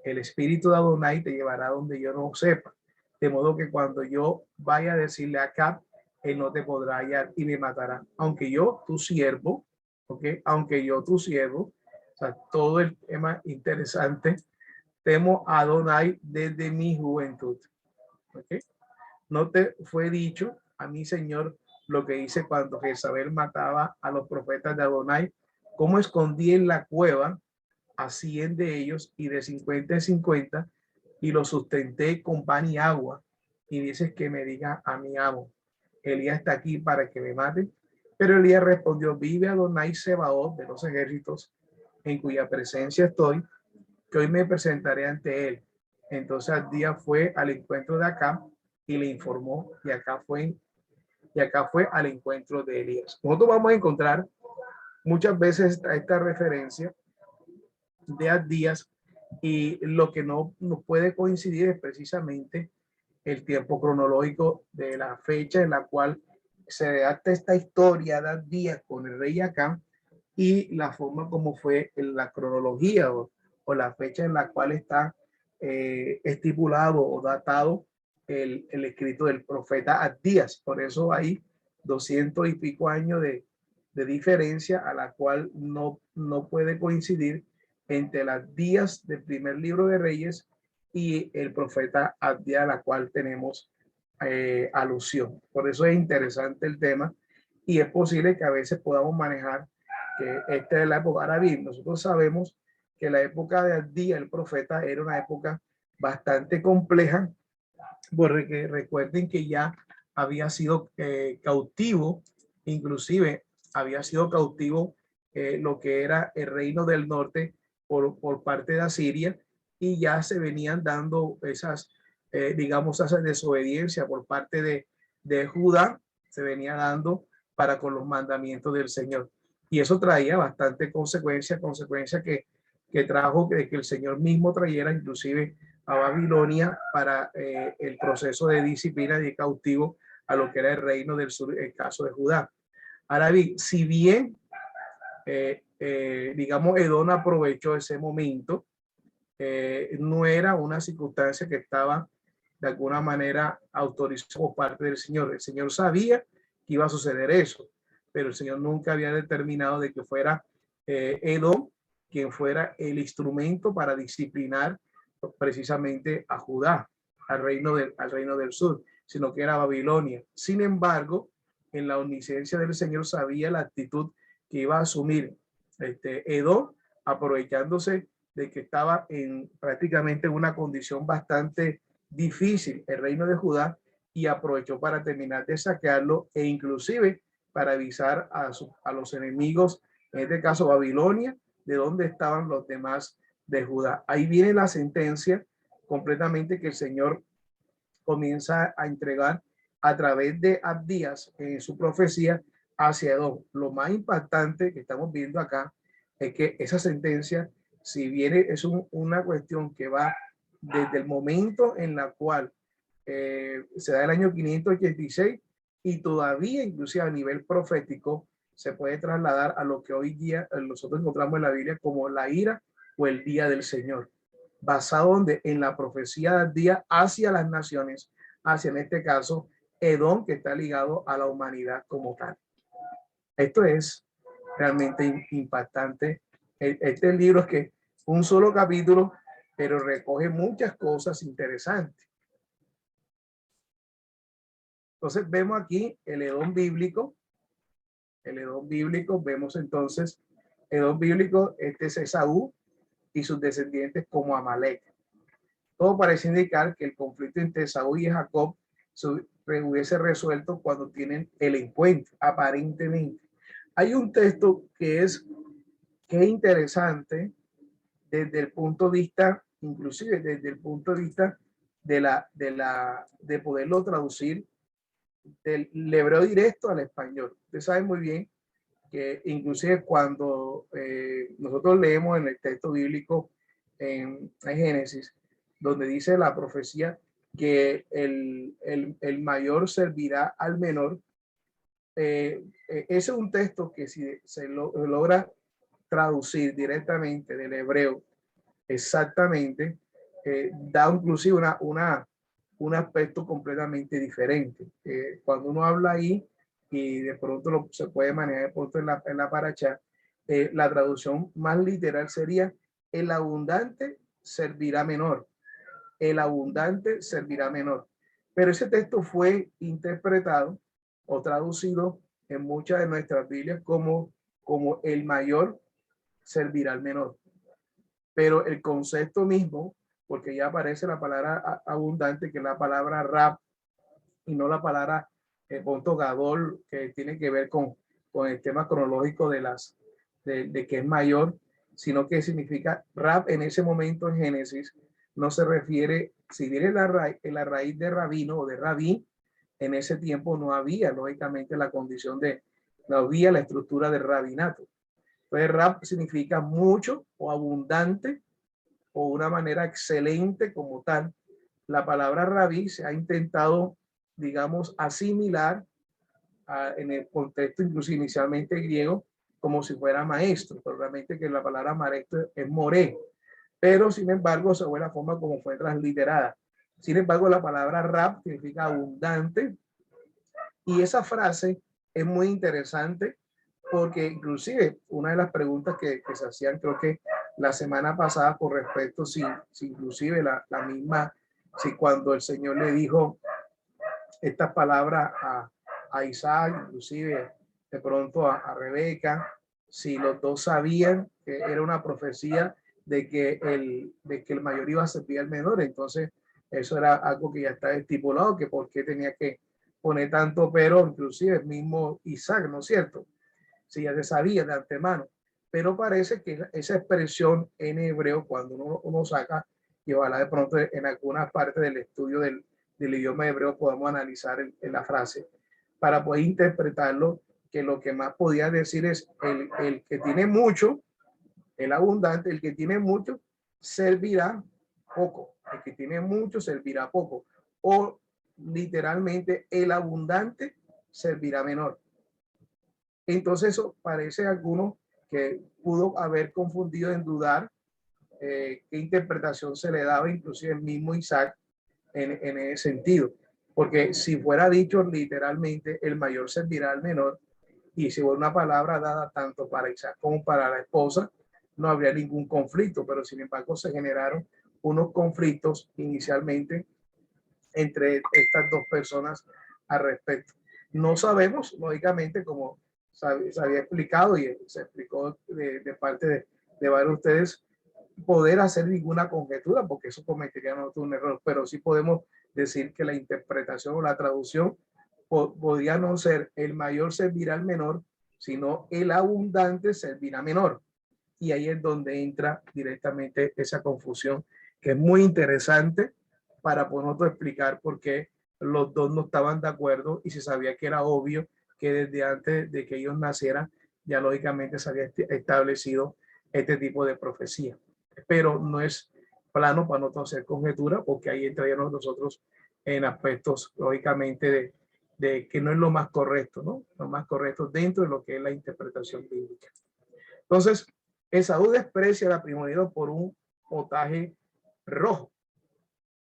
el espíritu de Adonai te llevará donde yo no sepa. De modo que cuando yo vaya a decirle a Acab, él no te podrá hallar y me matará. Aunque yo, tu siervo, ¿ok? Aunque yo, tu siervo, o sea, todo el tema interesante, temo a Adonai desde mi juventud. ¿Ok? No te fue dicho a mi señor lo que hice cuando Jezabel mataba a los profetas de Adonai, cómo escondí en la cueva a 100 de ellos y de 50 en 50 y los sustenté con pan y agua. Y dices que me diga a mi amo, Elías está aquí para que me maten. Pero Elías respondió, vive Adonai Sebaot de los ejércitos, en cuya presencia estoy, que hoy me presentaré ante él. Entonces Abdías fue al encuentro de Acab y le informó, y acá fue al encuentro de Elías. Nosotros vamos a encontrar muchas veces esta referencia de Abdías y lo que no nos puede coincidir es precisamente el tiempo cronológico de la fecha en la cual se redacta esta historia de Abdías con el rey Acab y la forma como fue en la cronología o la fecha en la cual está estipulado o datado el escrito del profeta Abdías. Por eso hay 200 y pico años de diferencia a la cual no puede coincidir entre las días del primer libro de Reyes y el profeta Abdías, a la cual tenemos alusión. Por eso es interesante el tema y es posible que a veces podamos manejar que esta es la época. Ahora bien, nosotros sabemos que la época de Abdías, el profeta, era una época bastante compleja, porque recuerden que ya había sido cautivo, inclusive había sido cautivo lo que era el reino del norte por parte de Asiria, y ya se venían dando esas, digamos, esas desobediencias por parte de Judá, se venía dando para con los mandamientos del Señor. Y eso traía bastante consecuencia que trajo que el Señor mismo trayera inclusive a Babilonia para el proceso de disciplina y de cautivo a lo que era el reino del sur, el caso de Judá. Ahora bien, si bien, digamos, Edom aprovechó ese momento, no era una circunstancia que estaba de alguna manera autorizada por parte del Señor. El Señor sabía que iba a suceder eso, pero el Señor nunca había determinado de que fuera Edom quien fuera el instrumento para disciplinar precisamente a Judá, al reino del sur, sino que era Babilonia. Sin embargo, en la omnisciencia del Señor sabía la actitud que iba a asumir Edom, aprovechándose de que estaba en prácticamente una condición bastante difícil el reino de Judá, y aprovechó para terminar de saquearlo e inclusive para avisar a los enemigos, en este caso Babilonia, de dónde estaban los demás de Judá. Ahí viene la sentencia completamente que el Señor comienza a entregar a través de Abdías en su profecía hacia Edom. Lo más impactante que estamos viendo acá es que esa sentencia, si viene, es una cuestión que va desde el momento en la cual se da el año 586 y todavía inclusive a nivel profético se puede trasladar a lo que hoy día nosotros encontramos en la Biblia como la ira o el día del Señor, basado en la profecía del día hacia las naciones, hacia en este caso Edom, que está ligado a la humanidad como tal. Esto es realmente impactante. Este libro es que un solo capítulo, pero recoge muchas cosas interesantes. Entonces vemos aquí el Edom bíblico. El Edom bíblico, vemos entonces, Edom bíblico, este es Esaú y sus descendientes como Amalek. Todo parece indicar que el conflicto entre Esaú y Jacob se hubiese resuelto cuando tienen el encuentro, aparentemente. Hay un texto que es interesante desde el punto de vista, inclusive desde el punto de vista de poderlo traducir del hebreo directo al español. Ustedes saben muy bien que inclusive cuando nosotros leemos en el texto bíblico en Génesis, donde dice la profecía que el mayor servirá al menor, ese es un texto que si se logra traducir directamente del hebreo exactamente, da inclusive un aspecto completamente diferente. Cuando uno habla ahí y de pronto se puede manejar de pronto en la paracha, la traducción más literal sería: el abundante servirá menor. El abundante servirá menor. Pero ese texto fue interpretado o traducido en muchas de nuestras Biblias como el mayor servirá al menor. Pero el concepto mismo, porque ya aparece la palabra abundante, que es la palabra rab, y no la palabra punto gadol, que tiene que ver con el tema cronológico de que es mayor, sino que significa rab en ese momento en Génesis. No se refiere, si viene la raíz de rabino o de rabí, en ese tiempo no había, lógicamente, la condición no había la estructura de rabinato. Entonces, rab significa mucho o abundante o una manera excelente como tal. La palabra rabí se ha intentado, digamos, asimilar en el contexto incluso inicialmente griego como si fuera maestro, pero realmente que la palabra maestro es moré, pero sin embargo esa fue la forma como fue transliterada. Sin embargo, la palabra rab significa abundante, y esa frase es muy interesante porque inclusive una de las preguntas que se hacían, creo que la semana pasada, con respecto si inclusive la misma, si cuando el Señor le dijo estas palabras a Isaac, inclusive de pronto a Rebeca, si los dos sabían que era una profecía de que el mayor iba a servir al menor. Entonces eso era algo que ya estaba estipulado, que por qué tenía que poner tanto pero, inclusive el mismo Isaac, ¿no es cierto? Si ya se sabía de antemano. Pero parece que esa expresión en hebreo, cuando uno saca, y ojalá de pronto en alguna parte del estudio del idioma hebreo podamos analizar en la frase, para poder interpretarlo, que lo que más podía decir es el que tiene mucho, el abundante, el que tiene mucho, servirá poco. El que tiene mucho, servirá poco. O literalmente, el abundante servirá menor. Entonces eso parece a algunos que pudo haber confundido en dudar qué interpretación se le daba, inclusive el mismo Isaac, en ese sentido. Porque si fuera dicho literalmente, el mayor servirá al menor, y si fuera una palabra dada tanto para Isaac como para la esposa, no habría ningún conflicto, pero sin embargo se generaron unos conflictos inicialmente entre estas dos personas al respecto. No sabemos, lógicamente, como se había explicado y se explicó de parte de varios de ustedes, poder hacer ninguna conjetura, porque eso cometería nosotros un error, pero sí podemos decir que la interpretación o la traducción podría no ser el mayor servirá al menor, sino el abundante servirá menor. Y ahí es donde entra directamente esa confusión, que es muy interesante para poder explicar por qué los dos no estaban de acuerdo, y se sabía que era obvio que desde antes de que ellos nacieran ya lógicamente se había establecido este tipo de profecía. Pero no es plano para nosotros hacer conjetura, porque ahí entraríamos nosotros en aspectos lógicamente de que no es lo más correcto, ¿no? Lo más correcto dentro de lo que es la interpretación bíblica. Entonces, Esaú desprecia la primogenitura por un potaje rojo.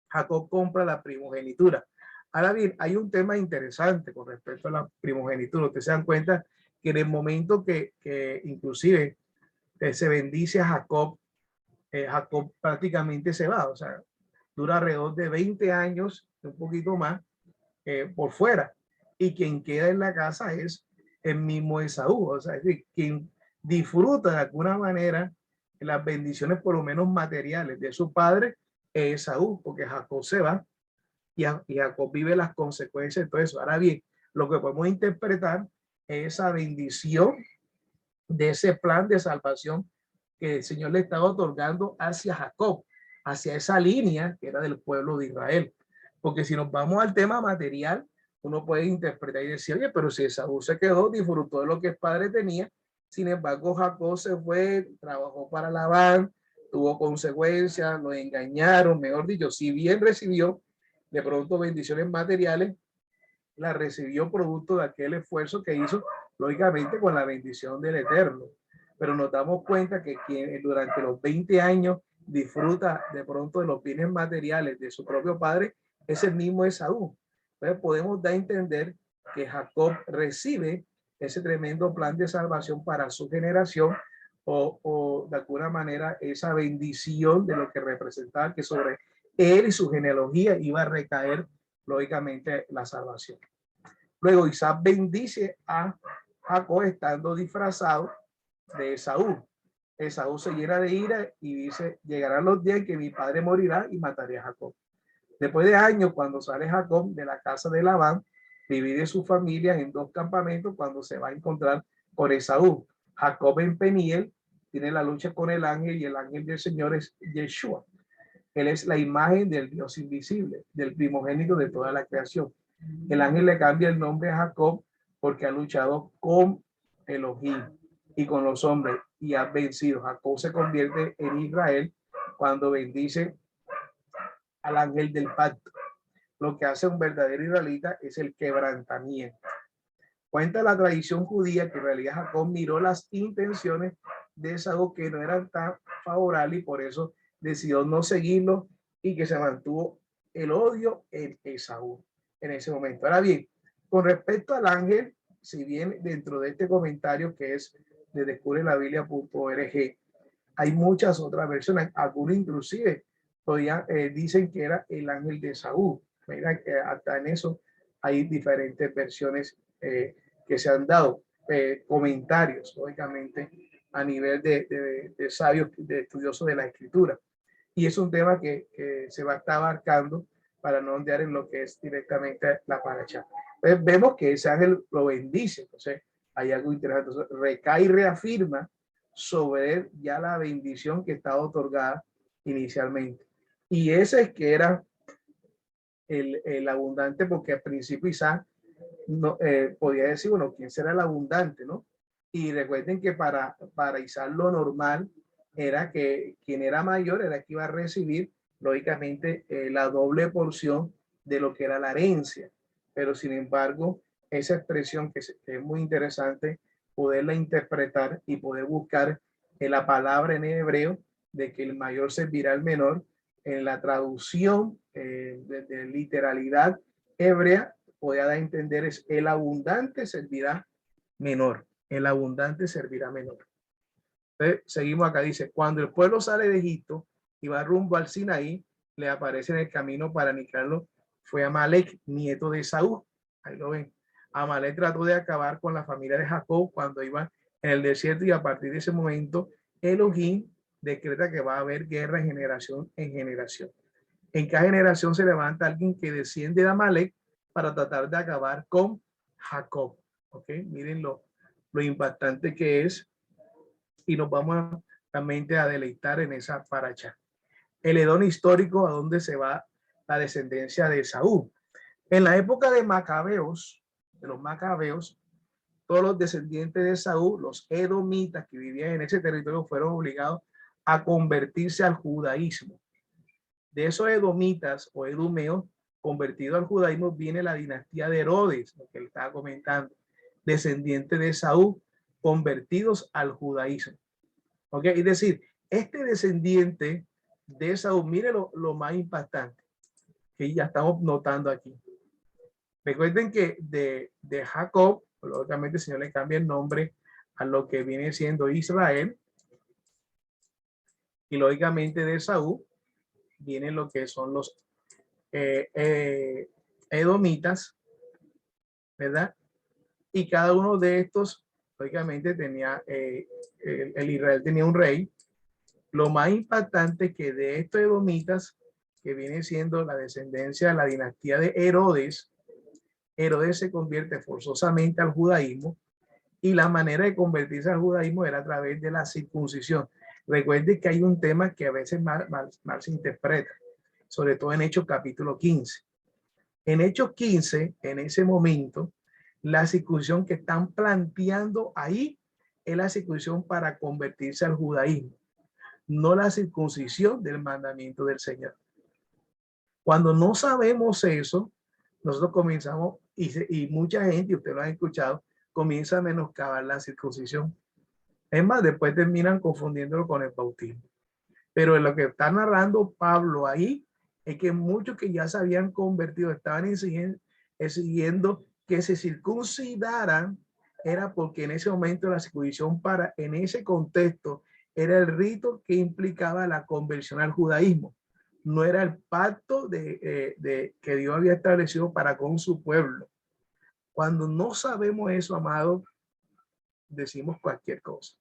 Jacob compra la primogenitura. Ahora bien, hay un tema interesante con respecto a la primogenitura. Ustedes se dan cuenta que en el momento que inclusive se bendice a Jacob, Jacob prácticamente se va, o sea, dura alrededor de 20 años, un poquito más, por fuera. y quien queda en la casa es el mismo Esaú. O sea, es decir, quien disfruta de alguna manera las bendiciones por lo menos materiales de su padre es Esaú, porque Jacob se va y Jacob vive las consecuencias de todo eso. Ahora bien, lo que podemos interpretar es esa bendición de ese plan de salvación que el Señor le estaba otorgando hacia Jacob, hacia esa línea que era del pueblo de Israel. Porque si nos vamos al tema material, uno puede interpretar y decir, oye, pero si Esaú se quedó, disfrutó de lo que el padre tenía, sin embargo Jacob se fue, trabajó para Labán, tuvo consecuencias, lo engañaron, mejor dicho, si bien recibió de pronto bendiciones materiales, la recibió producto de aquel esfuerzo que hizo, lógicamente con la bendición del Eterno. Pero nos damos cuenta que quien durante los 20 años disfruta de pronto de los bienes materiales de su propio padre es el mismo Esaú. Entonces podemos dar a entender que Jacob recibe ese tremendo plan de salvación para su generación o de alguna manera esa bendición de lo que representaba que sobre él y su genealogía iba a recaer lógicamente la salvación. Luego Isaac bendice a Jacob estando disfrazado de Esaú. Esaú se llena de ira y dice, llegarán los días en que mi padre morirá y mataré a Jacob. Después de años, cuando sale Jacob de la casa de Labán, divide su familia en dos campamentos cuando se va a encontrar con Esaú. Jacob en Peniel tiene la lucha con el ángel y el ángel del Señor es Yeshua. Él es la imagen del Dios invisible, del primogénito de toda la creación. El ángel le cambia el nombre a Jacob porque ha luchado con Elohim y con los hombres y ha vencido. Jacob se convierte en Israel cuando bendice al ángel del pacto. Lo que hace un verdadero israelita es el quebrantamiento. Cuenta la tradición judía que en realidad Jacob miró las intenciones de Esaú que no eran tan favorables y por eso decidió no seguirlo y que se mantuvo el odio en Esaú en ese momento. Ahora bien, con respecto al ángel, si bien dentro de este comentario que es de descubreLaBiblia.org, hay muchas otras versiones, algunos inclusive dicen que era el ángel de Esaú. Mira que hasta en eso hay diferentes versiones que se han dado, comentarios, lógicamente, a nivel de sabios, de estudiosos de la escritura. Y es un tema que se va a estar abarcando para no ondear en lo que es directamente la paracha. Entonces, vemos que ese ángel lo bendice. Entonces, hay algo interesante. Entonces, recae y reafirma sobre él ya la bendición que estaba otorgada inicialmente. Y ese es que era el abundante, porque al principio Isaac no, podía decir, bueno, ¿quién será el abundante, no? Y recuerden que para Isaac lo normal era que quien era mayor era que iba a recibir, lógicamente, la doble porción de lo que era la herencia. Pero sin embargo, esa expresión que es muy interesante, poderla interpretar y poder buscar en la palabra en hebreo de que el mayor servirá al menor, en la traducción de literalidad hebrea, podía dar a entender es el abundante servirá menor. El abundante servirá menor. Entonces, seguimos acá, dice, cuando el pueblo sale de Egipto y va rumbo al Sinaí, le aparece en el camino para aniquilarlo, fue Amalek, nieto de Esaú. Ahí lo ven. Amalek trató de acabar con la familia de Jacob cuando iba en el desierto y a partir de ese momento Elohim decreta que va a haber guerra de generación en generación. En cada generación se levanta alguien que desciende de Amalek para tratar de acabar con Jacob. ¿Ok? Miren lo impactante que es y nos vamos realmente a deleitar en esa paracha. El Edom histórico, a donde se va la descendencia de Esaú. En la época de Macabeos, de los Macabeos, todos los descendientes de Esaú, los edomitas que vivían en ese territorio, fueron obligados a convertirse al judaísmo. De esos edomitas o edumeos convertidos al judaísmo viene la dinastía de Herodes, lo que él estaba comentando, descendiente de Esaú, convertidos al judaísmo. ¿Ok? Es decir, este descendiente de Esaú, mire lo más impactante que ya estamos notando aquí. Recuerden que de Jacob, lógicamente el Señor le cambia el nombre a lo que viene siendo Israel, y lógicamente de Esaú vienen lo que son los edomitas, ¿verdad? Y cada uno de estos, lógicamente, tenía, el Israel tenía un rey. Lo más impactante es que de estos edomitas, que viene siendo la descendencia de la dinastía de Herodes, Herodes se convierte forzosamente al judaísmo, y la manera de convertirse al judaísmo era a través de la circuncisión. Recuerde que hay un tema que a veces mal se interpreta, sobre todo en Hechos capítulo 15. En Hechos 15, en ese momento, la circuncisión que están planteando ahí es la circuncisión para convertirse al judaísmo, no la circuncisión del mandamiento del Señor. Cuando no sabemos eso, nosotros comenzamos, y mucha gente, usted lo ha escuchado, comienza a menoscabar la circuncisión. Es más, después terminan confundiéndolo con el bautismo. Pero en lo que está narrando Pablo ahí es que muchos que ya se habían convertido estaban exigiendo que se circuncidaran, era porque en ese momento la circuncisión en ese contexto era el rito que implicaba la conversión al judaísmo. No era el pacto que Dios había establecido para con su pueblo. Cuando no sabemos eso, amado, decimos cualquier cosa.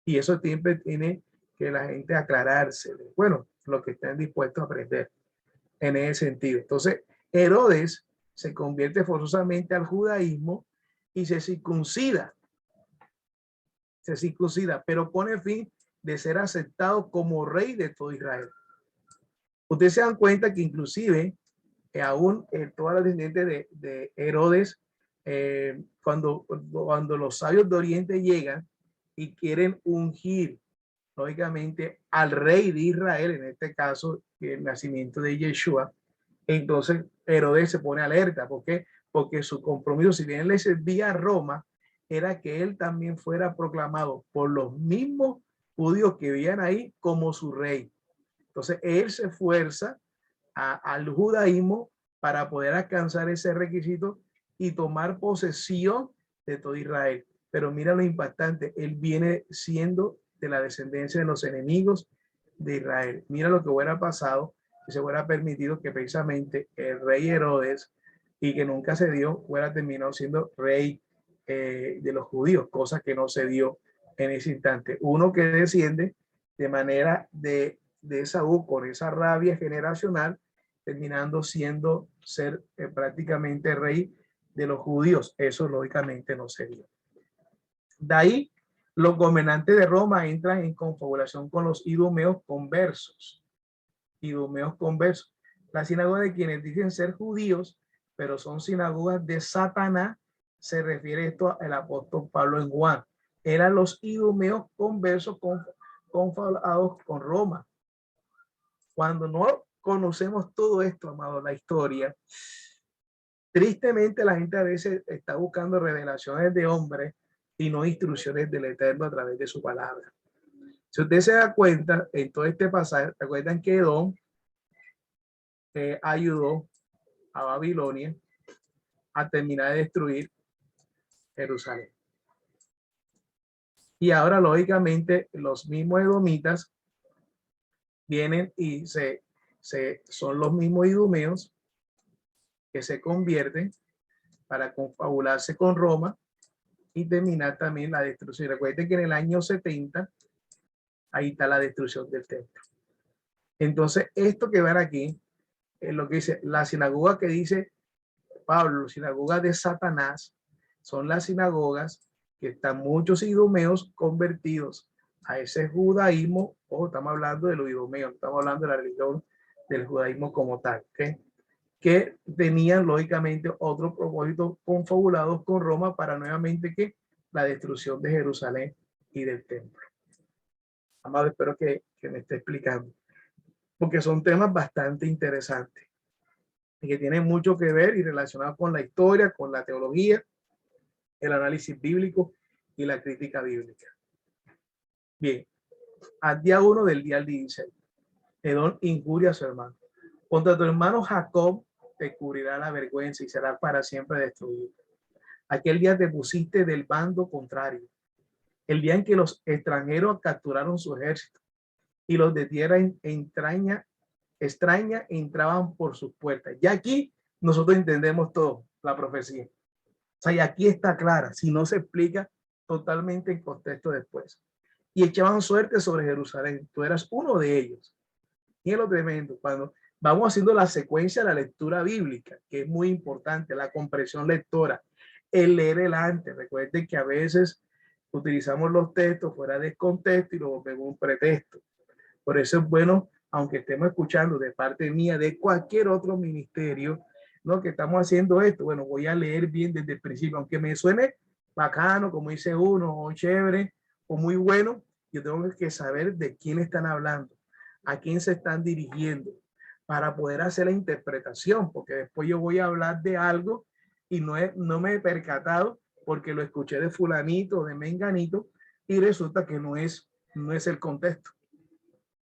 Y eso siempre tiene que la gente aclararse. Bueno, lo que estén dispuestos a aprender en ese sentido. Entonces, Herodes se convierte forzosamente al judaísmo y se circuncida, pero con el fin de ser aceptado como rey de todo Israel. Ustedes se dan cuenta que inclusive aún todas las descendientes de Herodes, cuando los sabios de Oriente llegan y quieren ungir, lógicamente, al rey de Israel, en este caso, el nacimiento de Yeshua, entonces Herodes se pone alerta. ¿Por qué? Porque su compromiso, si bien le servía a Roma, era que él también fuera proclamado por los mismos judíos que vivían ahí como su rey. Entonces él se esfuerza al judaísmo para poder alcanzar ese requisito y tomar posesión de todo Israel. Pero mira lo impactante, él viene siendo de la descendencia de los enemigos de Israel. Mira lo que hubiera pasado si se hubiera permitido que precisamente el rey Herodes, y que nunca se dio, hubiera terminado siendo rey de los judíos, cosa que no se dio en ese instante. Uno que desciende de manera de Esaú, con esa rabia generacional, terminando ser prácticamente rey de los judíos. Eso lógicamente no se dio. De ahí, los gobernantes de Roma entran en confabulación con los idumeos conversos. La sinagoga de quienes dicen ser judíos, pero son sinagogas de Satanás, se refiere esto al apóstol Pablo en Juan. Eran los idumeos conversos confabulados con Roma. Cuando no conocemos todo esto, amado, la historia, tristemente la gente a veces está buscando revelaciones de hombres y no instrucciones del Eterno a través de su palabra. Si usted se da cuenta, en todo este pasaje, recuerdan que Edom ayudó a Babilonia a terminar de destruir Jerusalén. Y ahora, lógicamente, los mismos edomitas vienen y son los mismos idumeos que se convierten para confabularse con Roma y terminar también la destrucción. Y recuerden que en el año 70, ahí está la destrucción del templo. Entonces, esto que ven aquí es lo que dice la sinagoga que dice Pablo, sinagoga de Satanás, son las sinagogas que están muchos idumeos convertidos a ese judaísmo. Ojo, estamos hablando de los idumeos, estamos hablando de la religión del judaísmo como tal, ¿okay? Que tenían lógicamente otros propósitos confabulados con Roma para nuevamente que la destrucción de Jerusalén y del templo. Amado, espero que me esté explicando, porque son temas bastante interesantes y que tienen mucho que ver y relacionados con la historia, con la teología, el análisis bíblico y la crítica bíblica. Bien, al día 1 del día 16, Edom injuria a su hermano. Contra tu hermano Jacob te cubrirá la vergüenza y será para siempre destruido. Aquel día te pusiste del bando contrario, el día en que los extranjeros capturaron su ejército y los de tierra extraña entraban por sus puertas. Ya aquí nosotros entendemos todo, la profecía. sea, y aquí está clara, si no se explica totalmente en contexto después. Y echaban suerte sobre Jerusalén. Tú eras uno de ellos. Y es lo tremendo, cuando vamos haciendo la secuencia de la lectura bíblica, que es muy importante, la comprensión lectora, el leer el antes. Recuerden que a veces utilizamos los textos fuera de contexto y lo volvemos un pretexto. Por eso es bueno, aunque estemos escuchando de parte mía, de cualquier otro ministerio, ¿no? Que estamos haciendo esto, bueno, voy a leer bien desde el principio, aunque me suene bacano, como dice uno, o chévere, o muy bueno, yo tengo que saber de quién están hablando, a quién se están dirigiendo, para poder hacer la interpretación, porque después yo voy a hablar de algo y no me he percatado porque lo escuché de fulanito, de menganito, y resulta que no es el contexto.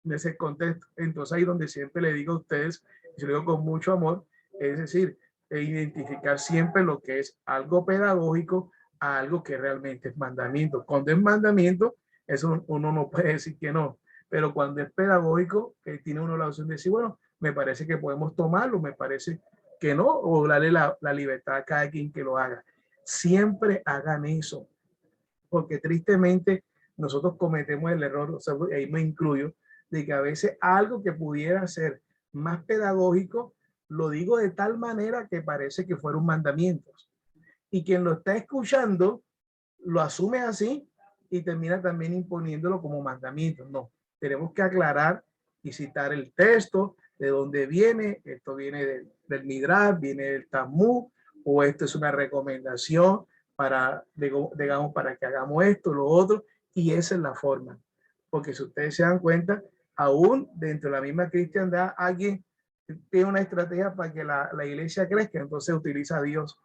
No es el contexto. Entonces ahí donde siempre le digo a ustedes, y se lo digo con mucho amor, es decir, identificar siempre lo que es algo pedagógico a algo que realmente es mandamiento. Cuando es mandamiento, eso uno no puede decir que no, pero cuando es pedagógico, tiene uno la opción de decir, bueno, me parece que podemos tomarlo, me parece que no, o darle la libertad a cada quien que lo haga. Siempre hagan eso, porque tristemente nosotros cometemos el error, o sea, ahí me incluyo, de que a veces algo que pudiera ser más pedagógico, lo digo de tal manera que parece que fueron mandamientos. Y quien lo está escuchando lo asume así y termina también imponiéndolo como mandamiento. No, tenemos que aclarar y citar el texto, de dónde viene, esto viene del Midrash, viene del Talmud, o esto es una recomendación para, digamos, para que hagamos esto, lo otro, y esa es la forma. Porque si ustedes se dan cuenta, aún dentro de la misma cristiandad, alguien tiene una estrategia para que la iglesia crezca, entonces utiliza a Dios,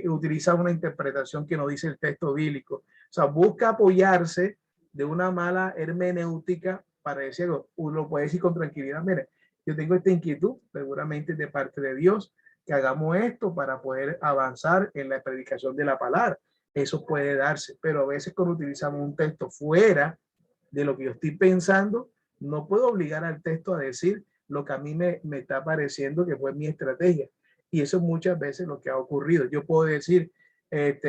utiliza una interpretación que no dice el texto bíblico. O sea, busca apoyarse de una mala hermenéutica para decirlo. Uno puede decir con tranquilidad, mire, yo tengo esta inquietud, seguramente de parte de Dios, que hagamos esto para poder avanzar en la predicación de la palabra. Eso puede darse, pero a veces cuando utilizamos un texto fuera de lo que yo estoy pensando, no puedo obligar al texto a decir lo que a mí me está pareciendo que fue mi estrategia. Y eso muchas veces lo que ha ocurrido. Yo puedo decir,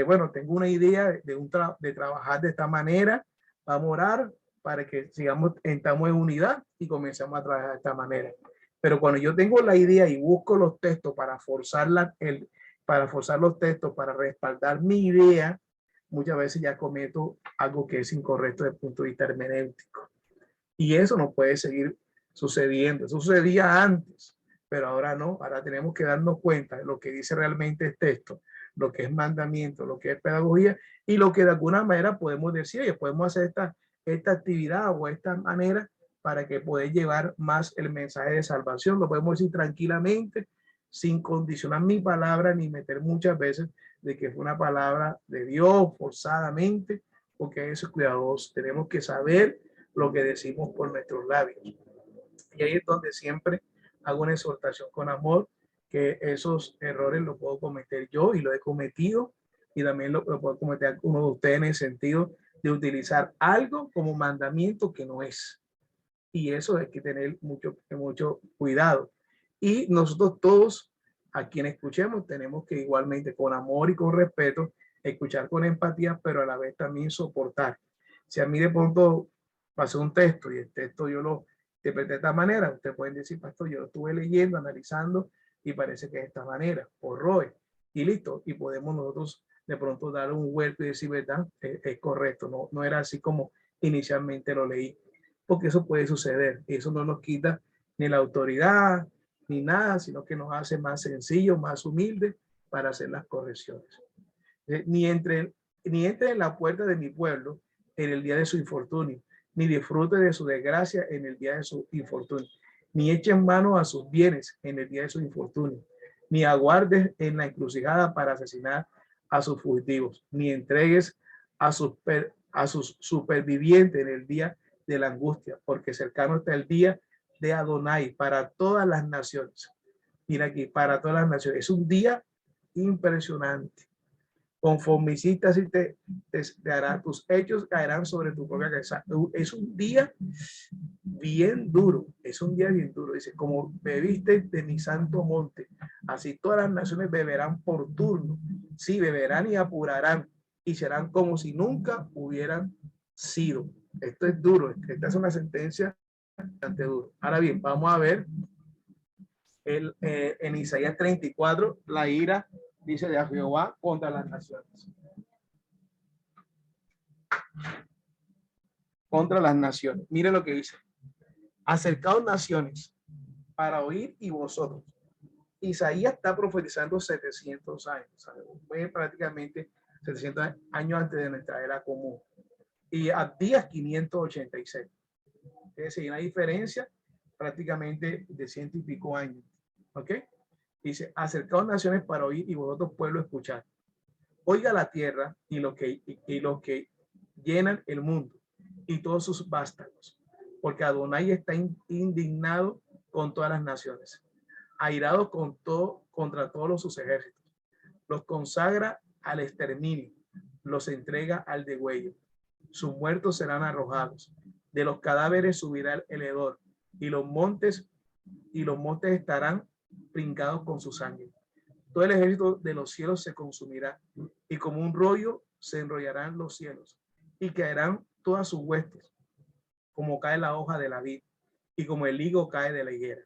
bueno, tengo una idea de trabajar de esta manera, vamos a orar para que sigamos, entramos en unidad y comenzamos a trabajar de esta manera. Pero cuando yo tengo la idea y busco los textos para forzar los textos para respaldar mi idea, muchas veces ya cometo algo que es incorrecto desde el punto de vista hermenéutico. Y eso no puede seguir sucediendo. Eso sucedía antes, pero ahora no. Ahora tenemos que darnos cuenta de lo que dice realmente el texto, lo que es mandamiento, lo que es pedagogía y lo que de alguna manera podemos decir, oye, podemos hacer esta actividad o esta manera para que poder llevar más el mensaje de salvación. Lo podemos decir tranquilamente, sin condicionar mi palabra ni meter muchas veces de que fue una palabra de Dios forzadamente, porque eso es cuidadoso. Tenemos que saber lo que decimos por nuestros labios. Y ahí es donde siempre hago una exhortación con amor, que esos errores los puedo cometer yo y lo he cometido, y también lo puedo cometer uno de ustedes en el sentido de utilizar algo como mandamiento que no es. Y eso hay que tener mucho cuidado. Y nosotros todos, a quienes escuchemos, tenemos que igualmente con amor y con respeto, escuchar con empatía, pero a la vez también soportar. Si a mí de pronto pasó un texto y el texto yo lo interpreté de esta manera, ustedes pueden decir, pastor, yo lo estuve leyendo, analizando y parece que es de esta manera, o Roe, y listo. Y podemos nosotros de pronto dar un vuelco y decir, ¿verdad? Es correcto, no era así como inicialmente lo leí, porque eso puede suceder. Y eso no nos quita ni la autoridad, ni nada, sino que nos hace más sencillos, más humildes para hacer las correcciones. Ni entre en la puerta de mi pueblo en el día de su infortunio, ni disfrute de su desgracia en el día de su infortunio, ni echen mano a sus bienes en el día de su infortunio, ni aguardes en la encrucijada para asesinar a sus fugitivos, ni entregues a sus supervivientes en el día de la angustia, porque cercano está el día de Adonai para todas las naciones. Mira aquí, para todas las naciones. Es un día impresionante. Conforme hiciste así te hará, tus hechos caerán sobre tu propia cabeza. Es un día bien duro, es un día bien duro. Dice, como bebiste de mi santo monte, así todas las naciones beberán por turno Sí, beberán y apurarán y serán como si nunca hubieran sido. Esto es duro. Esta es una sentencia bastante dura. Ahora bien, vamos a ver en Isaías 34, la ira, dice, de Jehová contra las naciones. Contra las naciones. Mire lo que dice. Acercaos naciones para oír y vosotros. Isaías está profetizando 700 años, fue prácticamente 700 años antes de nuestra era común. Y Abdías 586. Es decir, una diferencia prácticamente de 100 y pico años. ¿Ok? Dice, acercaos naciones para oír y vosotros pueblo escuchar. Oiga la tierra y lo que llenan el mundo y todos sus vástagos, porque Adonai está indignado con todas las naciones, airado contra todos sus ejércitos. Los consagra al exterminio, los entrega al degüello. Sus muertos serán arrojados. De los cadáveres subirá el hedor, y los montes estarán pringados con su sangre. Todo el ejército de los cielos se consumirá, y como un rollo se enrollarán los cielos, y caerán todas sus huestes, como cae la hoja de la vid, y como el higo cae de la higuera.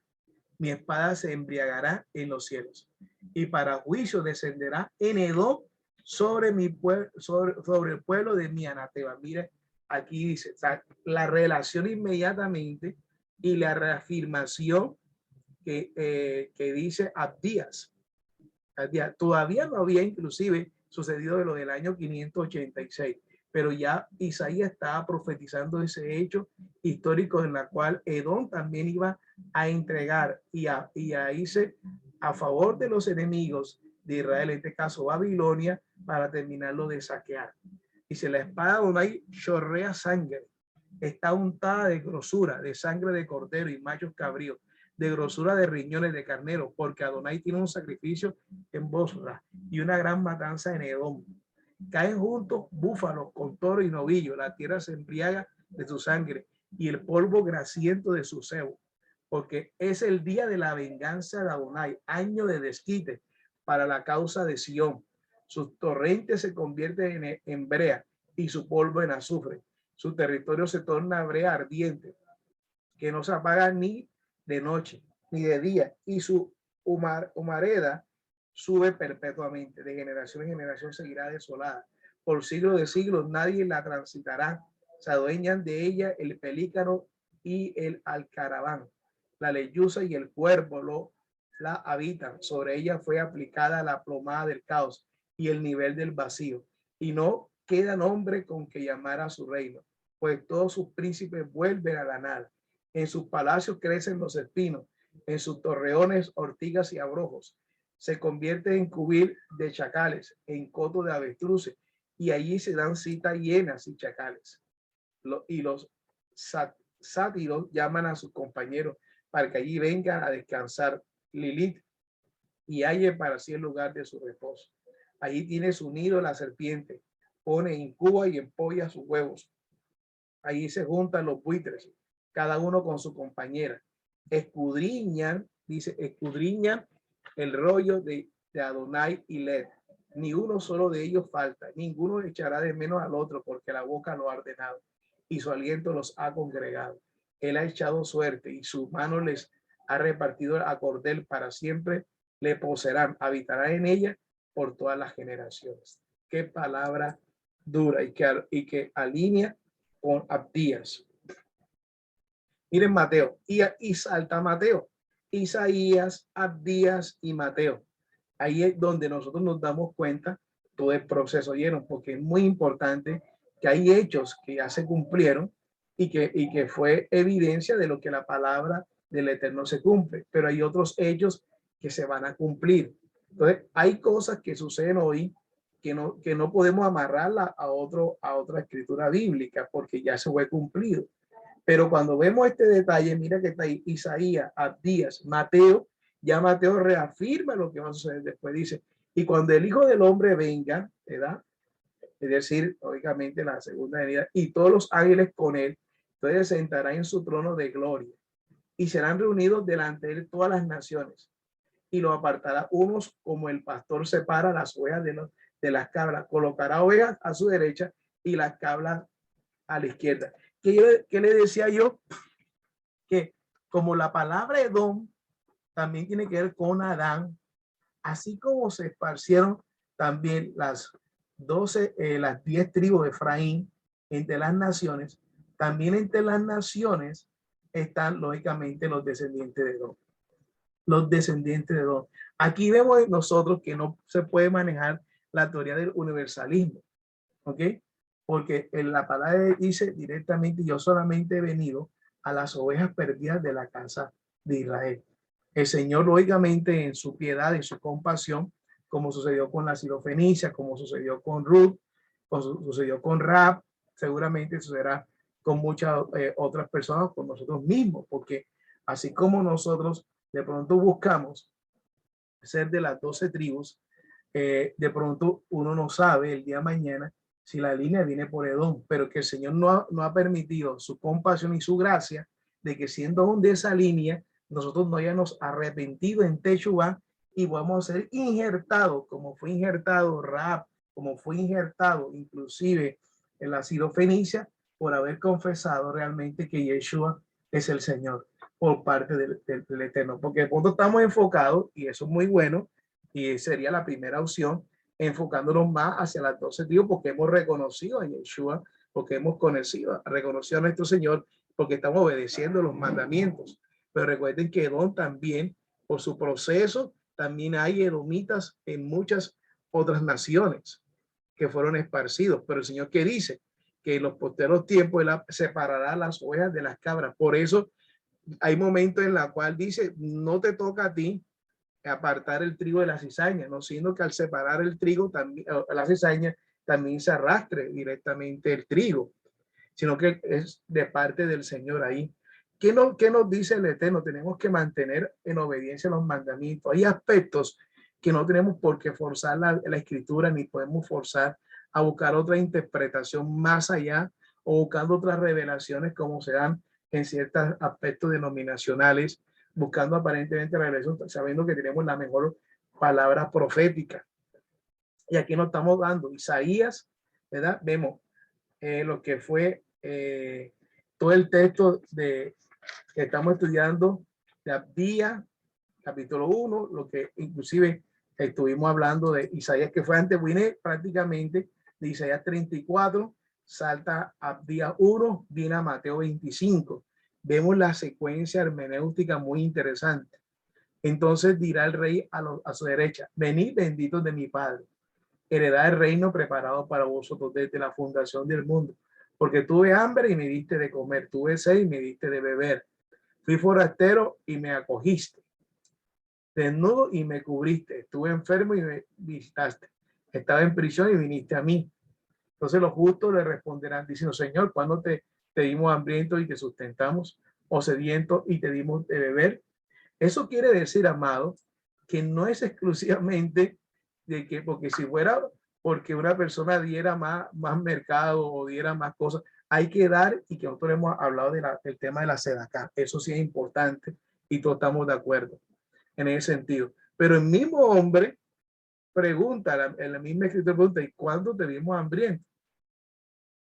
Mi espada se embriagará en los cielos, y para juicio descenderá en Edom sobre el pueblo de mi anatema. Mire, aquí dice, o sea, la relación inmediatamente y la reafirmación que dice Abdías. Todavía no había inclusive sucedido de lo del año 586, pero ya Isaías estaba profetizando ese hecho histórico en la cual Edom también iba a entregar y a irse a favor de los enemigos de Israel, en este caso Babilonia, para terminarlo de saquear. Dice, la espada de Adonai chorrea sangre, está untada de grosura, de sangre de cordero y machos cabríos, de grosura de riñones de carnero, porque Adonai tiene un sacrificio en Bosra y una gran matanza en Edom. Caen juntos búfalos con toro y novillo, la tierra se embriaga de su sangre y el polvo grasiento de su cebo, porque es el día de la venganza de Adonai, año de desquite para la causa de Sión. Sus torrentes se convierten en brea y su polvo en azufre. Su territorio se torna brea ardiente, que no se apaga ni de noche ni de día, y su humareda sube perpetuamente, de generación en generación seguirá desolada. Por siglos de siglos nadie la transitará. Se adueñan de ella el pelícano y el alcaraván. La lechuza y el cuervo la habitan. Sobre ella fue aplicada la plomada del caos y el nivel del vacío. Y no queda nombre con que llamar a su reino, pues todos sus príncipes vuelven a la nada. En sus palacios crecen los espinos, en sus torreones ortigas y abrojos. Se convierte en cubil de chacales, en coto de avestruces, y allí se dan cita hienas y chacales. Y los sátiros llaman a sus compañeros para que allí vengan a descansar Lilith y halle para sí el lugar de su reposo. Allí tiene su nido la serpiente, pone, incuba y empolla sus huevos. Allí se juntan los buitres, cada uno con su compañera. Escudriñan, dice, escudriñan el rollo de Adonai y Led. Ni uno solo de ellos falta, ninguno echará de menos al otro, porque la boca lo ha ordenado y su aliento los ha congregado. Él ha echado suerte y sus manos les ha repartido a cordel, para siempre le poseerán, habitará en ella por todas las generaciones. Qué palabra dura y que alinea con Abdías. Miren Mateo y salta Mateo, Isaías, Abdías y Mateo. Ahí es donde nosotros nos damos cuenta todo el proceso lleno, porque es muy importante que hay hechos que ya se cumplieron y que fue evidencia de lo que la palabra del Eterno se cumple, pero hay otros hechos que se van a cumplir. Entonces, hay cosas que suceden hoy que no podemos amarrarla a otra escritura bíblica, porque ya se fue cumplido. Pero cuando vemos este detalle, mira que está ahí Isaías, Abdías, Mateo, ya Mateo reafirma lo que va a suceder después. Dice, y cuando el Hijo del Hombre venga, ¿verdad? Es decir, lógicamente la segunda venida, y todos los ángeles con él, entonces se sentará en su trono de gloria y serán reunidos delante de él todas las naciones, y los apartará unos como el pastor separa las ovejas de las cabras. Colocará ovejas a su derecha y las cabras a la izquierda. ¿Qué le decía yo? Que como la palabra Edom también tiene que ver con Adán, así como se esparcieron también las 10 tribus de Efraín entre las naciones, también entre las naciones están lógicamente los descendientes de Edom. Los descendientes de Edom. Aquí vemos nosotros que no se puede manejar la teoría del universalismo, ¿ok? Porque en la palabra dice directamente, yo solamente he venido a las ovejas perdidas de la casa de Israel. El Señor, lógicamente, en su piedad, en su compasión, como sucedió con la Sirofenicia, como sucedió con Ruth, como sucedió con Rahab, seguramente sucederá con muchas otras personas, con nosotros mismos, porque así como nosotros de pronto buscamos ser de las 12 tribus, de pronto uno no sabe el día de mañana si la línea viene por Edom, pero que el Señor no ha permitido su compasión y su gracia de que siendo aún de esa línea, nosotros no hayamos arrepentido en Teshuvá y vamos a ser injertados, como fue injertado Rahab, como fue injertado inclusive en la Sirofenicia, por haber confesado realmente que Yeshua es el Señor por parte del Eterno, porque de pronto estamos enfocados, y eso es muy bueno, y sería la primera opción, enfocándonos más hacia las 12 tribus, porque hemos reconocido a Yeshua, porque hemos reconocido a nuestro Señor, porque estamos obedeciendo los mandamientos. Pero recuerden que Edom también, por su proceso, también hay edomitas en muchas otras naciones que fueron esparcidos. Pero el Señor, ¿qué dice? Que en los posteros tiempos Él separará las ovejas de las cabras. Por eso hay momentos en los cuales dice, no te toca a ti apartar el trigo de la cizaña, no siendo que al separar el trigo, también, la cizaña, también se arrastre directamente el trigo, sino que es de parte del Señor ahí. ¿Qué nos dice el Eterno? Tenemos que mantener en obediencia los mandamientos. Hay aspectos que no tenemos por qué forzar la escritura, ni podemos forzar a buscar otra interpretación más allá o buscando otras revelaciones como se dan en ciertos aspectos denominacionales, buscando aparentemente la revelación, sabiendo que tenemos la mejor palabra profética. Y aquí nos estamos dando Isaías, ¿verdad? Vemos lo que fue todo el texto que estamos estudiando de Abdías, capítulo 1, lo que inclusive estuvimos hablando de Isaías, que fue antes, vine prácticamente de Isaías 34, salta a Abdías 1, viene a Mateo 25. Vemos la secuencia hermenéutica muy interesante. Entonces dirá el rey a su derecha, venid benditos de mi Padre, heredad el reino preparado para vosotros desde la fundación del mundo. Porque tuve hambre y me diste de comer, tuve sed y me diste de beber, fui forastero y me acogiste, desnudo y me cubriste, estuve enfermo y me visitaste, estaba en prisión y viniste a mí. Entonces los justos le responderán diciendo, Señor, ¿cuándo te dimos hambriento y te sustentamos, o sediento y te dimos de beber? Eso quiere decir, amado, que no es exclusivamente de que, porque si fuera porque una persona diera más mercado o diera más cosas, hay que dar, y que nosotros hemos hablado del tema de la sedacá. Eso sí es importante y todos estamos de acuerdo en ese sentido. Pero el mismo hombre pregunta, en la misma escritura pregunta, ¿y cuándo te vimos hambriento?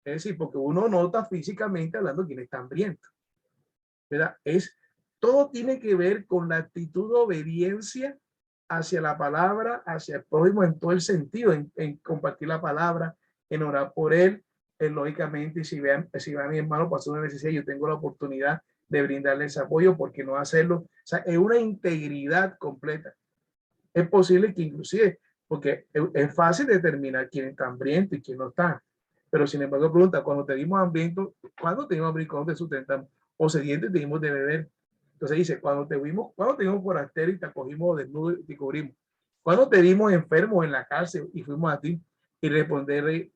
Es decir, porque uno nota físicamente hablando quién está hambriento, ¿verdad? Todo tiene que ver con la actitud de obediencia hacia la palabra, hacia el prójimo en todo el sentido, en compartir la palabra, en orar por él, lógicamente, si va mi hermano pasó una necesidad, yo tengo la oportunidad de brindarle ese apoyo, porque no hacerlo. O sea, es una integridad completa. Es posible que inclusive, porque es fácil determinar quién está hambriento y quién no está, pero sin embargo pregunta, cuando te dimos hambriento, ¿cuándo te dimos hambriento? ¿Cuándo te sustentamos? O sediento te dimos de beber. Entonces dice, cuando te vimos forastero y te acogimos desnudo y te cubrimos. Cuando te vimos enfermo en la cárcel y fuimos a ti. Y responderle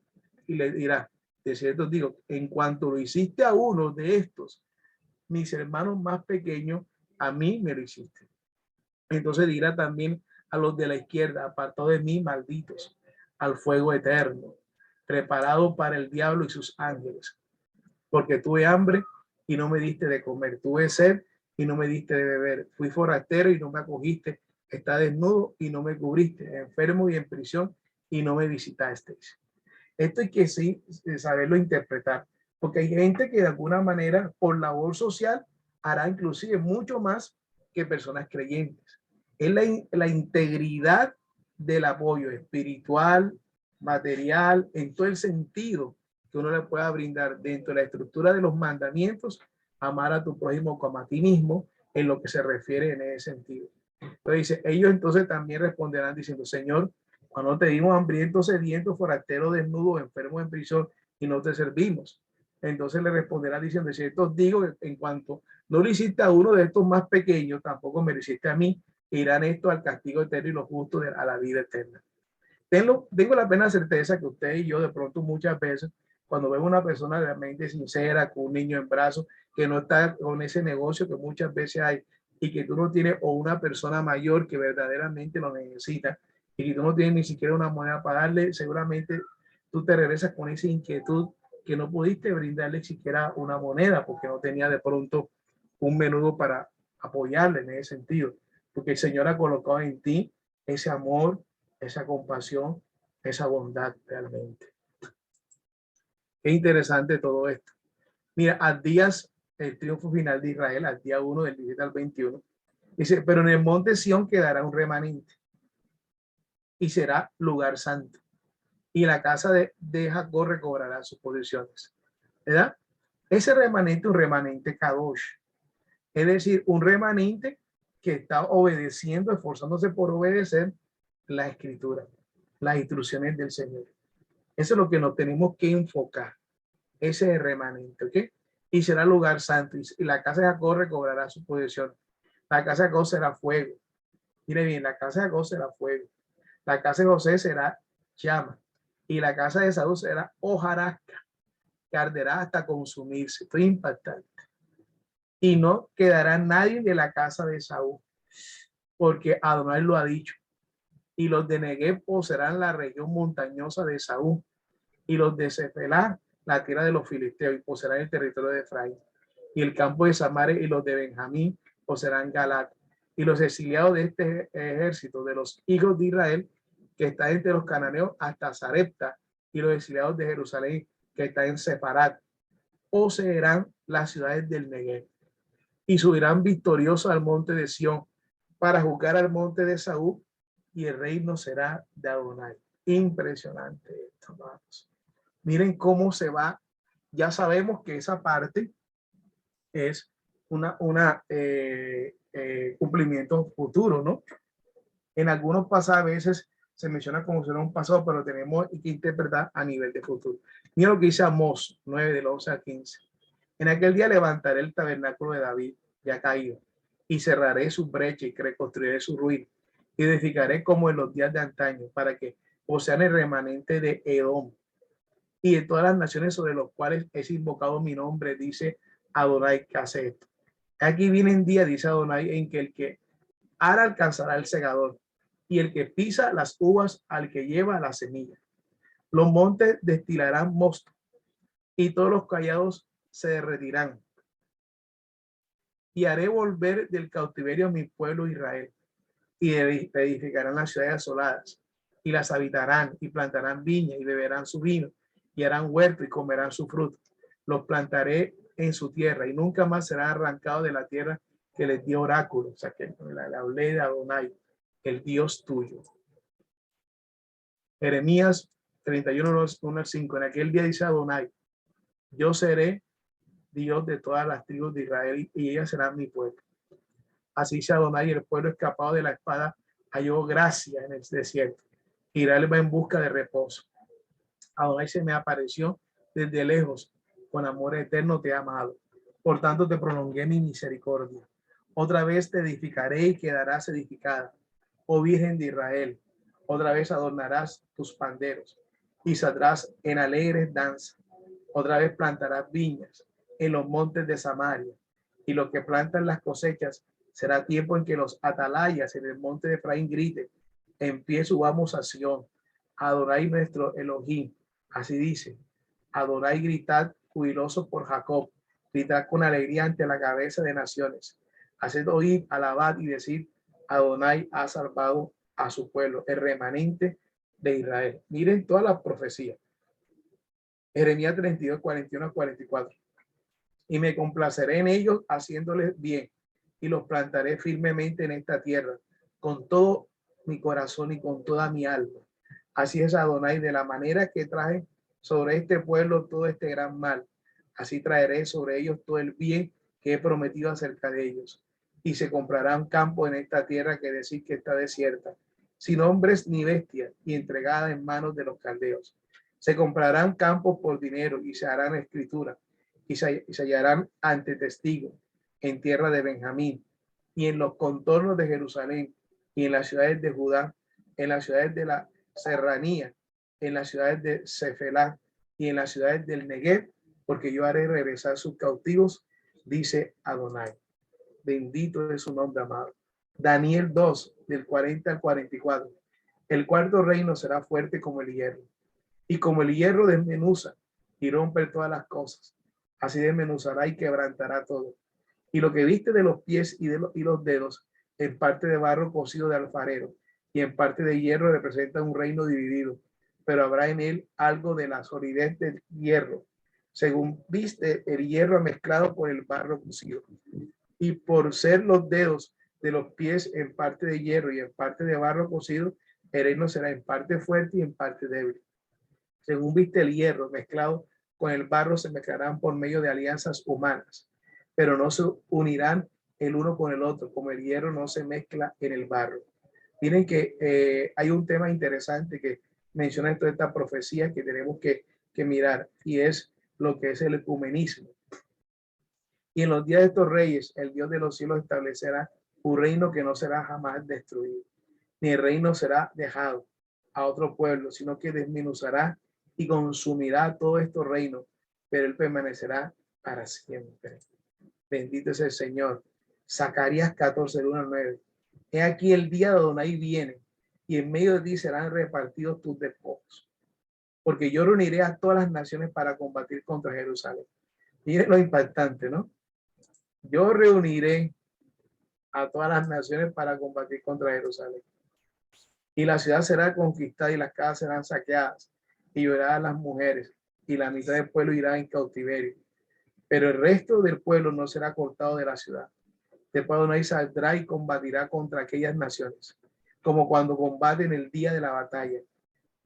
y le dirá, de cierto digo, en cuanto lo hiciste a uno de estos, mis hermanos más pequeños, a mí me lo hiciste. Entonces dirá también a los de la izquierda, apartado de mí, malditos, al fuego eterno, preparado para el diablo y sus ángeles. Porque tuve hambre y no me diste de comer, tuve sed y no me diste de beber, fui forastero y no me acogiste, está desnudo y no me cubriste, enfermo y en prisión y no me visitasteis. Esto hay que sí saberlo interpretar, porque hay gente que de alguna manera por labor social hará inclusive mucho más que personas creyentes. Es la integridad del apoyo espiritual, material, en todo el sentido que uno le pueda brindar dentro de la estructura de los mandamientos, amar a tu prójimo como a ti mismo, en lo que se refiere en ese sentido. Entonces dice, ellos entonces también responderán diciendo, Señor, cuando te dimos hambriento, sediento, forastero, desnudo, enfermo en prisión y no te servimos. Entonces le responderá diciendo, cierto digo que en cuanto no le hiciste a uno de estos más pequeños, tampoco me lo hiciste a mí, e irán esto al castigo eterno y los justos a la vida eterna. Tengo la plena certeza que usted y yo de pronto muchas veces, cuando vemos una persona realmente sincera, con un niño en brazos, que no está con ese negocio que muchas veces hay, y que tú no tienes, o una persona mayor que verdaderamente lo necesita, y que tú no tienes ni siquiera una moneda para darle, seguramente tú te regresas con esa inquietud que no pudiste brindarle siquiera una moneda, porque no tenía de pronto un menudo para apoyarle en ese sentido, porque el Señor ha colocado en ti ese amor, esa compasión, esa bondad realmente. Qué interesante todo esto. Mira, a días, el triunfo final de Israel, al día 1 del 17 al 21, dice, pero en el monte Sión quedará un remanente y será lugar santo. Y la casa de Jacob recobrará sus posesiones. ¿Verdad? Ese remanente, un remanente kadosh, es decir, un remanente que está obedeciendo, esforzándose por obedecer la escritura, las instrucciones del Señor. Eso es lo que nos tenemos que enfocar, ese remanente, ¿ok? Y será lugar santo, y la casa de Jacob recobrará su posesión. La casa de Jacob será fuego. Mire bien, la casa de Jacob será fuego. La casa de José será llama, y la casa de Saúl será hojarasca, que arderá hasta consumirse. Estoy impactante. Y no quedará nadie de la casa de Saúl, porque Adonai lo ha dicho. Y los de Negev poseerán la región montañosa de Saúl, y los de Cefelá la tierra de los filisteos, y poseerán el territorio de Efraín, y el campo de Samaria y los de Benjamín poseerán Galat, y los exiliados de este ejército de los hijos de Israel que está entre los cananeos hasta Sarepta, y los exiliados de Jerusalén que está en Separat, poseerán las ciudades del Negev, y subirán victoriosos al monte de Sión para juzgar al monte de Saúl, y el reino será de Adonai. Impresionante esto, hermanos. Miren cómo se va. Ya sabemos que esa parte es una cumplimiento futuro, ¿no? En algunos pasajes a veces se menciona como si fuera un pasado, pero tenemos que interpretar a nivel de futuro. Mira lo que dice Amós 9 del 11 al 15. En aquel día levantaré el tabernáculo de David, ya caído, y cerraré su brecha y reconstruiré su ruina, y edificaré como en los días de antaño, para que posean el remanente de Edom y de todas las naciones sobre los cuales es invocado mi nombre, dice Adonai, que hace esto. Aquí viene día, dice Adonai, en que el que ara alcanzará el segador, y el que pisa las uvas al que lleva la semilla. Los montes destilarán mosto, y todos los callados se derretirán. Y haré volver del cautiverio a mi pueblo Israel, y edificarán las ciudades asoladas, y las habitarán, y plantarán viña, y beberán su vino, y harán huerto, y comerán su fruto. Los plantaré en su tierra, y nunca más serán arrancados de la tierra que les dio oráculo. O sea, que la hablé de Adonai, el Dios tuyo. Jeremías 31, 1 al 5. En aquel día dice Adonai, yo seré Dios de todas las tribus de Israel, y ellas serán mi pueblo. Así dice Adonai, el pueblo escapado de la espada halló gracia en el desierto. Israel va en busca de reposo. Adonai se me apareció desde lejos, con amor eterno te he amado. Por tanto te prolongué mi misericordia. Otra vez te edificaré y quedarás edificada, oh Virgen de Israel. Otra vez adornarás tus panderos y saldrás en alegres danzas. Otra vez plantarás viñas en los montes de Samaria, y los que plantan las cosechas será tiempo en que los atalayas en el monte de Efraín griten, en pie subamos a Sión, Adonai nuestro Elohim. Así dice, Adonai, gritad jubiloso por Jacob, gritad con alegría ante la cabeza de naciones. Haced oír, alabad y decir, Adonai ha salvado a su pueblo, el remanente de Israel. Miren todas las profecías. Jeremías 32, 41 a 44. Y me complaceré en ellos haciéndoles bien y los plantaré firmemente en esta tierra con todo mi corazón y con toda mi alma. Así es Adonai, de la manera que traje sobre este pueblo todo este gran mal, así traeré sobre ellos todo el bien que he prometido acerca de ellos. Y se comprarán campo en esta tierra que decir que está desierta, sin hombres ni bestias, y entregada en manos de los caldeos. Se comprarán campos por dinero y se harán escritura, y se hallarán ante testigos en tierra de Benjamín, y en los contornos de Jerusalén, y en las ciudades de Judá, en las ciudades de la serranía, en las ciudades de Cefelá y en las ciudades del Negev, porque yo haré regresar sus cautivos, dice Adonai. Bendito es su nombre, amado. Daniel 2, del 40 al 44. El cuarto reino será fuerte como el hierro, y como el hierro desmenuza y rompe todas las cosas, así desmenuzará y quebrantará todo. Y lo que viste de los pies y los dedos, en parte de barro cocido de alfarero y en parte de hierro, representa un reino dividido, pero habrá en él algo de la solidez del hierro, según viste el hierro mezclado con el barro cocido. Y por ser los dedos de los pies en parte de hierro y en parte de barro cocido, el reino será en parte fuerte y en parte débil. Según viste el hierro mezclado con el barro, se mezclarán por medio de alianzas humanas, pero no se unirán el uno con el otro, como el hierro no se mezcla en el barro. Miren que hay un tema interesante que menciona toda esta profecía que tenemos que mirar, y es lo que es el ecumenismo. Y en los días de estos reyes, el Dios de los cielos establecerá un reino que no será jamás destruido, ni el reino será dejado a otro pueblo, sino que desmenuzará y consumirá todos estos reinos, pero él permanecerá para siempre. Bendito es el Señor. Zacarías 14, 1 al 9. He aquí el día de Adonai viene, y en medio de ti serán repartidos tus despojos, porque yo reuniré a todas las naciones para combatir contra Jerusalén. Miren lo impactante, ¿no? Yo reuniré a todas las naciones para combatir contra Jerusalén. Y la ciudad será conquistada y las casas serán saqueadas, y llorarán las mujeres, y la mitad del pueblo irá en cautiverio. Pero el resto del pueblo no será cortado de la ciudad. Después Adonai saldrá y combatirá contra aquellas naciones, como cuando combaten el día de la batalla.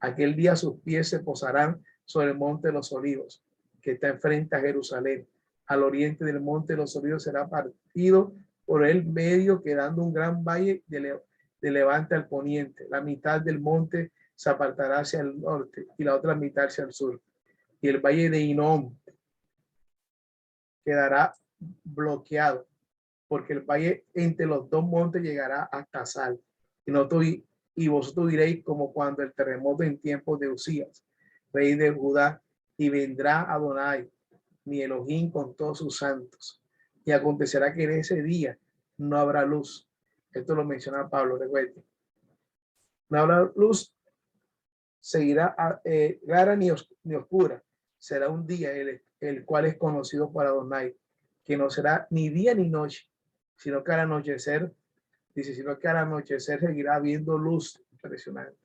Aquel día sus pies se posarán sobre el monte de los olivos, que está enfrente a Jerusalén. Al oriente del monte de los olivos será partido por el medio, quedando un gran valle de levante al poniente. La mitad del monte se apartará hacia el norte y la otra mitad hacia el sur. Y el valle de Hinnom quedará bloqueado, porque el valle entre los dos montes llegará hasta Sal. Y vosotros diréis como cuando el terremoto en tiempos de Usías, rey de Judá, y vendrá Adonai, mi Elohim, con todos sus santos. Y acontecerá que en ese día no habrá luz. Esto lo menciona Pablo, recuerden. No habrá luz, seguirá clara ni oscura. Será un día el cual es conocido por Adonai, que no será ni día ni noche, sino que al anochecer, dice, sino que al anochecer seguirá habiendo luz. Impresionante.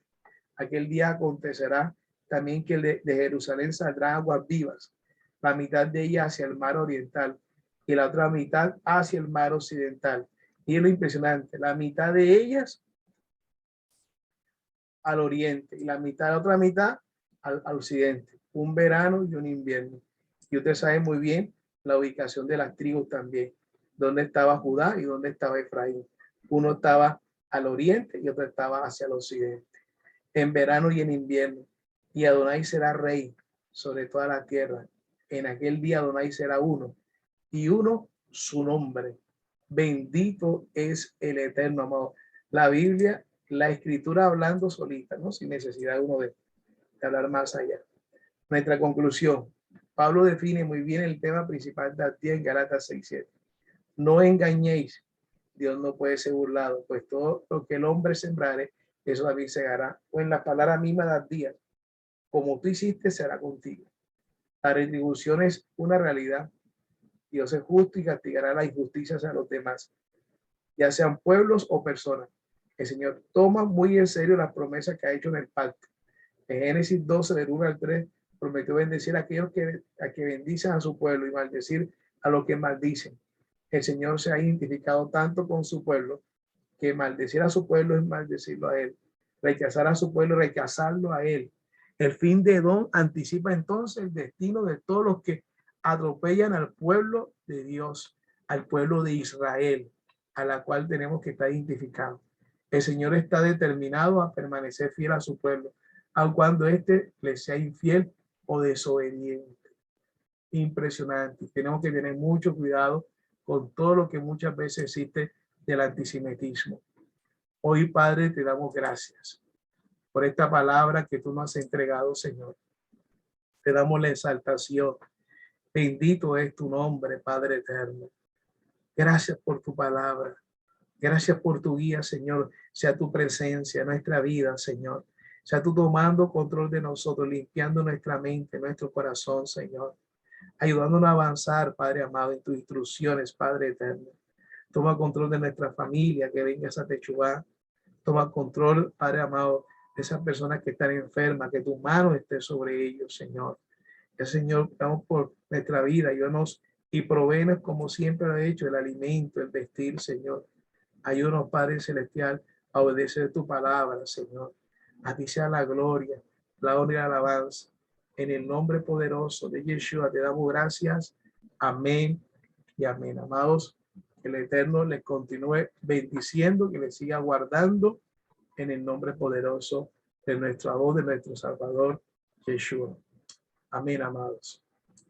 Aquel día acontecerá también que de Jerusalén saldrán aguas vivas, la mitad de ella hacia el mar oriental y la otra mitad hacia el mar occidental. Y es lo impresionante, la mitad de ellas al oriente y la otra mitad al occidente, un verano y un invierno. Y usted sabe muy bien la ubicación de las tribus también, dónde estaba Judá y dónde estaba Efraín. Uno estaba al oriente y otro estaba hacia el occidente, en verano y en invierno. Y Adonai será rey sobre toda la tierra. En aquel día Adonai será uno, y uno su nombre. Bendito es el Eterno, amado. La Biblia, la Escritura hablando solita, ¿no? Sin necesidad uno de hablar más allá. Nuestra conclusión. Pablo define muy bien el tema principal de aquí en Gálatas 6:7. No engañéis, Dios no puede ser burlado, pues todo lo que el hombre sembrare, eso también segará. O en la palabra misma de días, como tú hiciste, será contigo. La retribución es una realidad. Dios es justo y castigará las injusticias a los demás. ya sean pueblos o personas. El Señor toma muy en serio las promesas que ha hecho en el pacto. En Génesis 12, del 1 al 3, prometió bendecir a aquellos que bendicen a su pueblo y maldecir a los que maldicen. El Señor se ha identificado tanto con su pueblo que maldecir a su pueblo es maldecirlo a él. Rechazar a su pueblo, rechazarlo a él. El fin de Edom anticipa entonces el destino de todos los que atropellan al pueblo de Dios, al pueblo de Israel, a la cual tenemos que estar identificados. El Señor está determinado a permanecer fiel a su pueblo, aun cuando éste le sea infiel o desobediente. Impresionante. Tenemos que tener mucho cuidado con todo lo que muchas veces existe del antisemitismo. Hoy, Padre, te damos gracias por esta palabra que tú nos has entregado, Señor. Te damos la exaltación. Bendito es tu nombre, Padre eterno. Gracias por tu palabra. Gracias por tu guía, Señor. Sea tu presencia en nuestra vida, Señor. Sea tú tomando control de nosotros, limpiando nuestra mente, nuestro corazón, Señor. Ayudándonos a avanzar, Padre amado, en tus instrucciones, Padre eterno. Toma control de nuestra familia, que venga esa techubá. Toma control, Padre amado, de esas personas que están enfermas, que tu mano esté sobre ellos, Señor. El Señor, damos por nuestra vida, ayúdanos y provéenos como siempre lo he hecho, el alimento, el vestir, Señor. Ayúdanos, Padre Celestial, a obedecer tu palabra, Señor. A ti sea la gloria, la honra y la alabanza. En el nombre poderoso de Yeshua te damos gracias. Amén y amén. Amados, que el Eterno les continúe bendiciendo, que les siga guardando en el nombre poderoso de nuestra voz, de nuestro Salvador, Yeshua. Amén, amados.